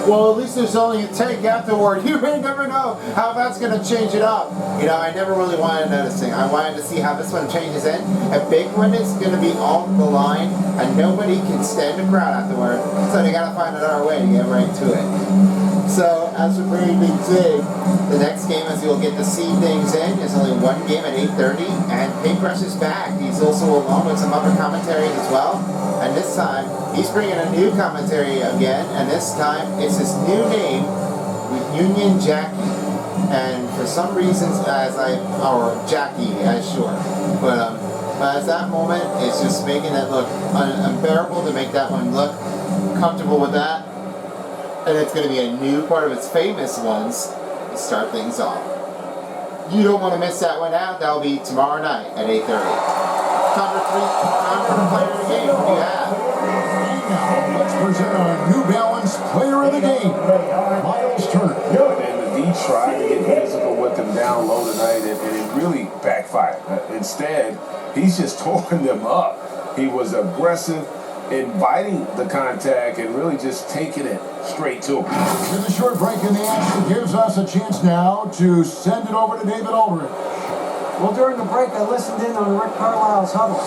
Well, at least there's only a tank afterward. You may never know how that's gonna change it up. You know, I never really wanted to notice it. I wanted to see how this one changes in. A big one is gonna be on the line, and nobody can stand the crowd afterward. So they gotta find another way to get right to it. So, as we're bringing things in, the next game, as you'll get to see things in, is only one game at 8:30, and Paintbrush is back. He's also along with some other commentaries as well, and this time, he's bringing a new commentary again, and this time, it's his new name, Union Jackie, and for some reasons, or Jackie, as short, but at that moment, it's just making it look unbearable to make that one look comfortable with that. And it's going to be a new part of its famous ones to start things off. You don't want to miss that one out. That'll be tomorrow night at 8:30. Time for the player of the game. What do you have? Now, let's present our New Balance player of the game, Miles Turner. And the D tried to get physical with him down low tonight, and it really backfired. Instead, he's just tore them up. He was aggressive, inviting the contact, and really just taking it straight to him. And the short break in the action gives us a chance now to send it over to David Aldridge. Well, during the break, I listened in on Rick Carlisle's huddle.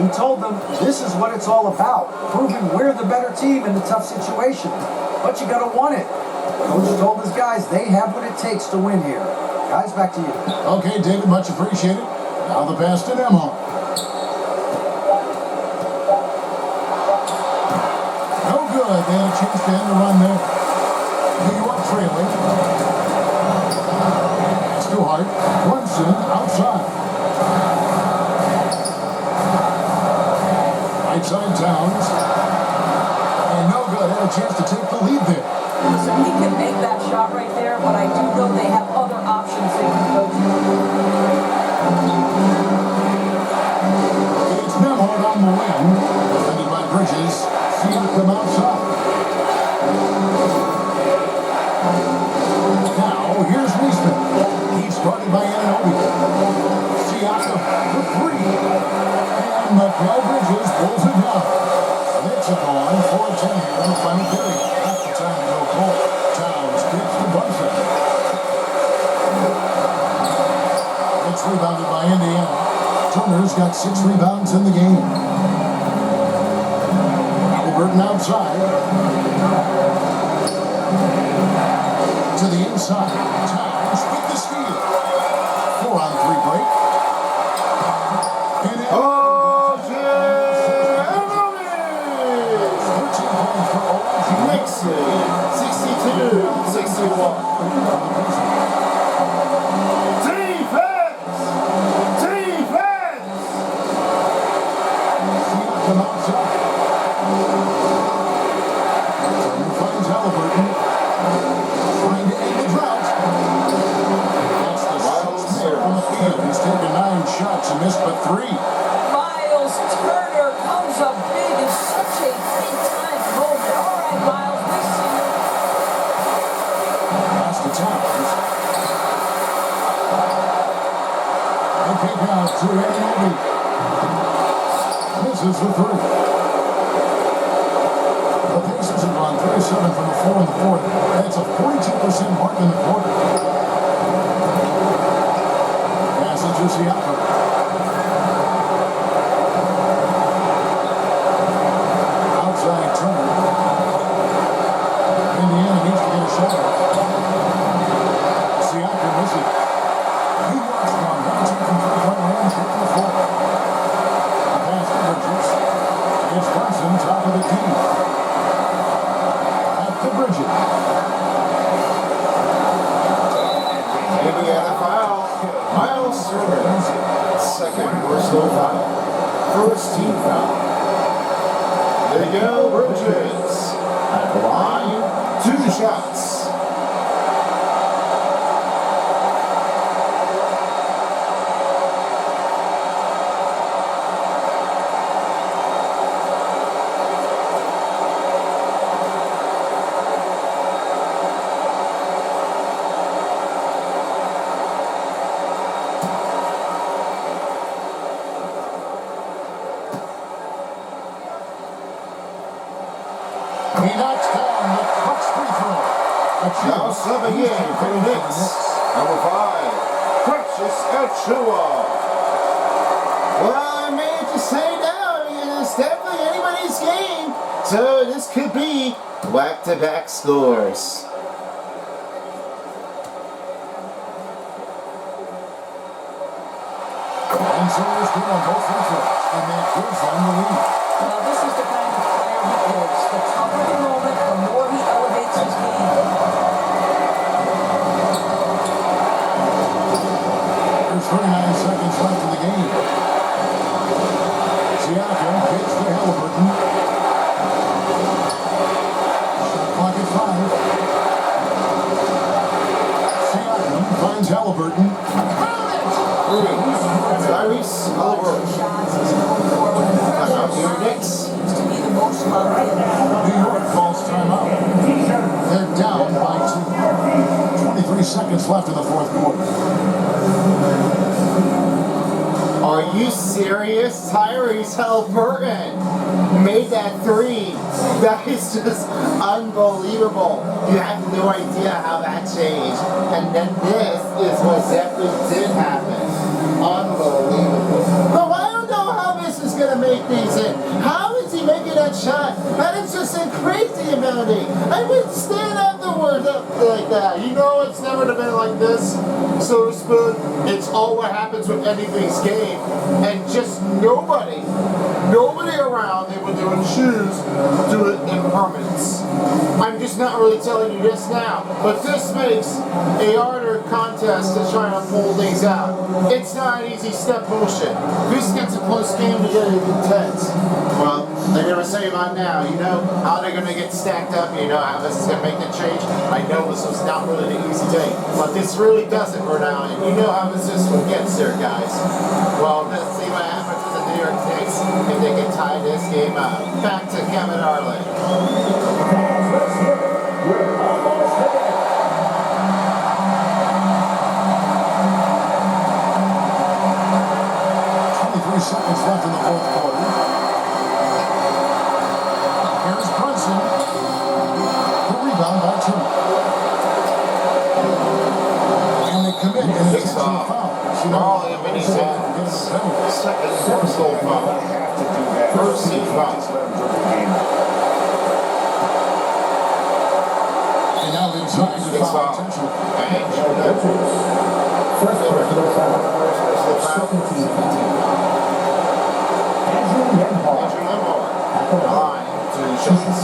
He told them this is what it's all about, proving we're the better team in a tough situation. But you got to want it. Coach told his guys they have what it takes to win here. Guys, back to you. Okay, David, much appreciated. Now the pass to Nemo. No good. They had a chance to end the run there. New York trailing. It's too hard. Brunson outside. Right side Towns. And no good. Had a chance to take the lead there. So he can make that shot right there, but I do know they have other options they can go to. It's Nemo on the wing. Defended by Bridges. See it come outside. Now, here's Neesmith. He's guarded by Anunoby. Siakam for three. And Mikal Bridges pulls it down. Knicks are gone 4-10 in the final period. At the time to go cold. Towns gets the Brunson. It's rebounded by Indiana. Turner's got 6 rebounds in the game. Burton outside. To the inside. Towns with the steal. 4-on-3 break. And Knicks 62-61. He's taken 9 shots and missed but 3. Miles Turner comes up big in such a big-time moment. All right, Miles, we see you. Pass to Towns. They kick out to Anunoby. Misses the 3. The Pacers have gone 37 from the 4 in the fourth. That's a 42% mark in the quarter. To Siakam. Outside Turner. Indiana needs to get a shot. Siakam misses. New York's gone 19 from 3-point range in the fourth. A pass to Bridges. It's Brunson, top of the key. At the Bridges. Indiana foul. Miles Turner, second personal foul. First team foul. There you go, Bridges. At the line, 2 shots. He knocks down the clutch free throw. Now 7 game for the Knicks. Number 5, Precious Achua. Well, I mean to say now, it's definitely anybody's game. So this could be back-to-back scores. And so is good on both free throws. And that gives them the lead. Now, this is the kind of player he is. The tougher the moment, the more he elevates his game. There's 39 seconds left in the game. Siakam kicks to Halliburton. Shot clock at 5. Siakam finds Halliburton. Tyrese Halliburton. Timeout here, Knicks. To be the most loved in. New York calls timeout. They're down by 2. 23 seconds left in the fourth quarter. Are you serious? Tyrese Halliburton made that 3. That is just unbelievable. You have no idea how that changed. And then this is what exactly did happen. Unbelievable. But I don't know how this is going to make these in. How is he making that shot? That is just a crazy amenity. I would stand afterwards up like that. You know it's never been like this. So to spoon, it's all what happens with anything's game. And just nobody around they would do in shoes do it in permanence. I'm just not really telling you this now, but this makes a harder contest to try to pull things out. It's not an easy step motion. This gets a close game to get intense. Well, they're going to say about now, you know how they're going to get stacked up, you know how this is going to make the change. I know this was not really an easy day, but this really does it for now, and you know how this gets there, guys. Well, let's see what happens to the New York Knicks if they can tie this game up. Back to Kevin Harlan. 23 seconds left in the fourth quarter. Here's Brunson. The rebound by 2. And they commit an intentional foul. Marley and Vinny's second personal foul. First team foul. And now they decide to foul intentional. First personal foul. Andrew Limbaugh at the line to shots.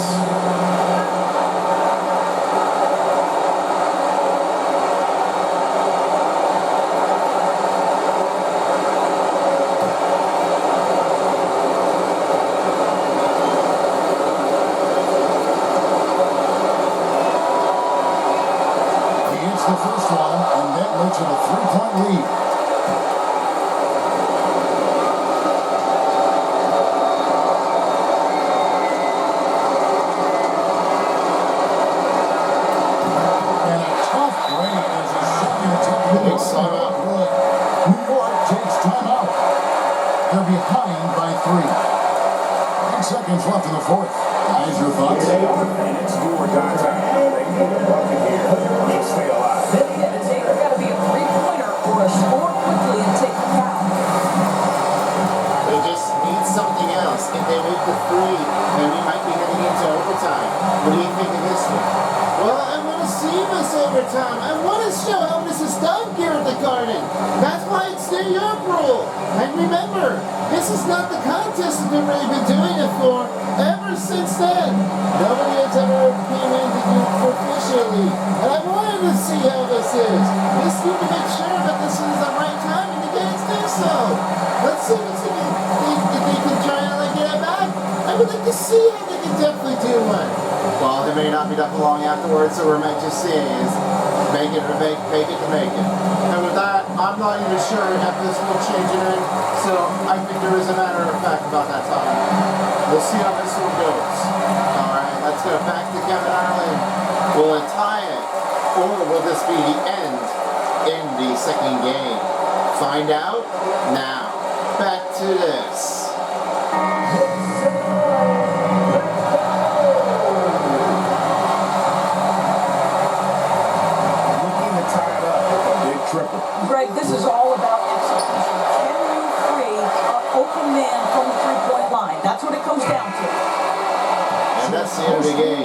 The first one, and that makes it a 3-point lead. And a tough break as a second attempt. New York takes timeout. They're behind by 3. 10 seconds left in the fourth. Guys, your thoughts? It's do or die time. They need a bucket here. They stay alive. It's either got to be a three-pointer or a score quickly and take the foul. They just need something else. If they make the 3, then we might be heading into overtime. What do you think of this one? Well, I want to see this overtime. I want to show how this is done here at the Garden. That's why it's New York rule. And remember, this is not the contest that they've really been doing it for ever since then. Nobody has ever came in to do it officially. And I wanted to see how this is. This need to make sure that this is the right time and to get it to do so. Let's see if they can try to get it back. I would like to see how they can definitely do one. Well, there may not be that long afterwards, so we're meant to see is make it to make it. And with that, I'm not even sure if this will change it in, so I think there is a matter of fact about that time. We'll see how this one goes. Alright, let's go back to Kevin Harlan. Will it tie it, or will this be the end in the second game? Find out now. Back to this.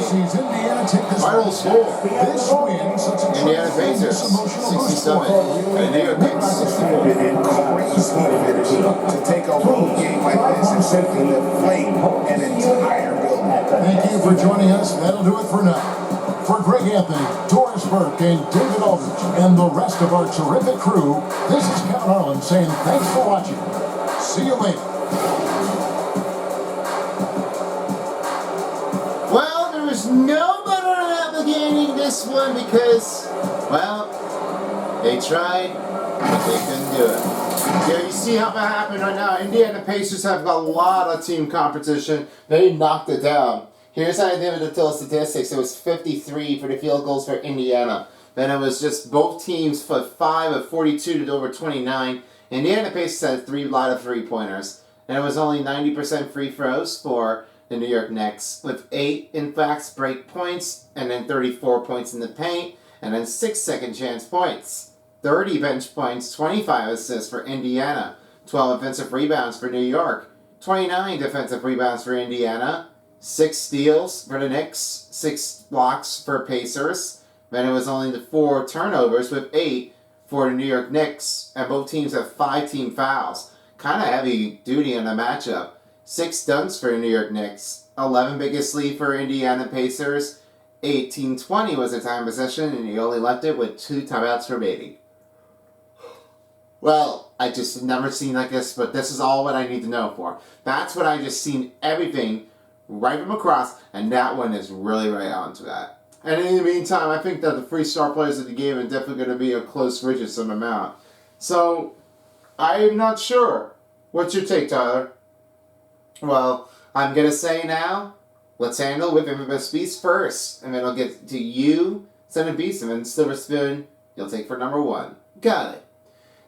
sees Indiana take this Final score. This win sets a Indiana Pacers, 67. And New York Knicks, 64. Crazy to take a road game like this and simply deflate an entire building. Thank you for joining us. That'll do it for now. For Greg Anthony, Doris Burke, and David Aldridge, and the rest of our terrific crew, this is Kevin Harlan saying thanks for watching. See you later. Well, there was no better navigating this one because, well, they tried, but they couldn't do it. Yeah, you see how that happened right now. Indiana Pacers have got a lot of team competition. They knocked it down. Here's how I did the total statistics. It was 53 for the field goals for Indiana. Then it was just both teams for 5 of 42 to over 29. Indiana Pacers had a lot of three-pointers. And it was only 90% free throws for the New York Knicks, with 8, in fact, break points, and then 34 points in the paint, and then 6 second chance points. 30 bench points, 25 assists for Indiana, 12 offensive rebounds for New York, 29 defensive rebounds for Indiana, 6 steals for the Knicks, 6 blocks for Pacers. Then it was only the 4 turnovers with 8 for the New York Knicks, and both teams have 5 team fouls. Kind of heavy duty in the matchup. 6 dunks for the New York Knicks, 11 biggest lead for Indiana Pacers, 18-20 was the time possession, and you only left it with 2 timeouts remaining. Well, I just never seen like this, but this is all what I need to know for. That's what I just seen everything right from across, and that one is really right onto that. And in the meantime, I think that the 3 star players of the game are definitely going to be a close Richardson amount. So, I'm not sure. What's your take, Tyler? Well, I'm going to say now, let's handle with Infamous Beast first, and then I'll get to you, Son of Beast, and then Silver Spoon, you'll take for number 1. Got it.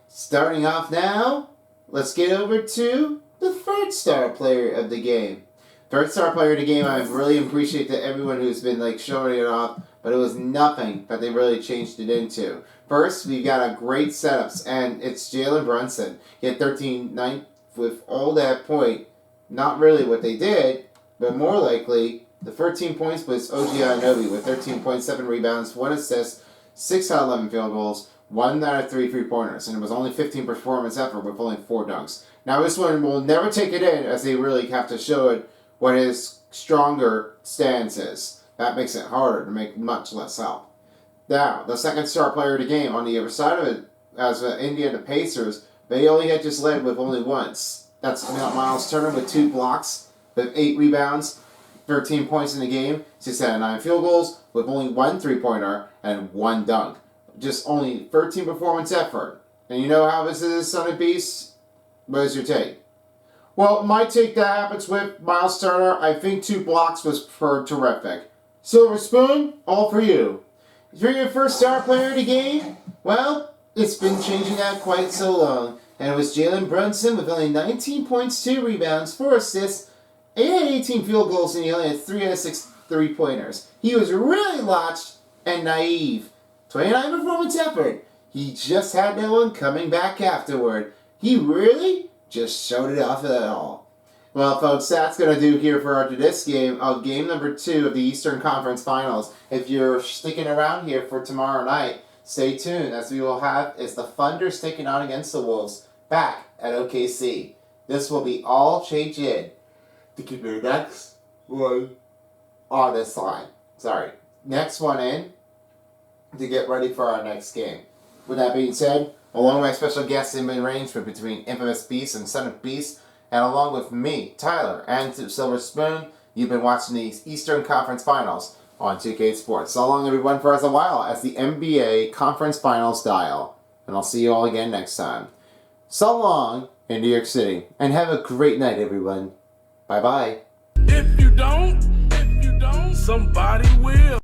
Starting off now, let's get over to the 3rd star player of the game. 3rd star player of the game, I really appreciate that everyone who's been showing it off, but it was nothing that they really changed it into. First, we've got a great setups, and it's Jalen Brunson. He had 13-9 with all that point. Not really what they did, but more likely, the 13 points was OG Anunoby with 13.7 rebounds, 1 assist, 6 out of 11 field goals, 1 out of 3 3-pointers, and it was only 15 performance effort with only 4 dunks. Now this one will never take it in, as they really have to show it what his stronger stance is. That makes it harder to make much less help. Now, the 2nd star player of the game, on the other side of it, as the Indiana Pacers, they only had just led with only once. That's Miles Turner with 2 blocks, with 8 rebounds, 13 points in the game, 6 out of 9 field goals, with only 1 3-pointer and 1 dunk. Just only 13 performance effort. And you know how this is, Son of Beast? What is your take? Well, my take that happens with Miles Turner, I think 2 blocks was terrific. Silver Spoon, all for you. If you're your 1st star player of the game, well, it's been changing out quite so long. And it was Jalen Brunson with only 19 points, 2 rebounds, 4 assists, 8 out of 18 field goals, and he only had 3 out of 6 3-pointers. He was really latched and naive. 29 performance effort. He just had that one coming back afterward. He really just showed it off at all. Well, folks, that's going to do here for this game, game number 2 of the Eastern Conference Finals. If you're sticking around here for tomorrow night, stay tuned, as we will have is the Thunder sticking on against the Wolves back at OKC. This will be all changed in to keep your next one on this line. Sorry, next one in to get ready for our next game. With that being said, along with my special guests in arrangement between Infamous Beast and Son of Beast, and along with me, Tyler, and Silver Spoon, you've been watching the Eastern Conference Finals on 2K Sports. So long, everyone, for us a while as the NBA Conference Finals dial. And I'll see you all again next time. So long in New York City, and have a great night, everyone. Bye-bye. If you don't, somebody will.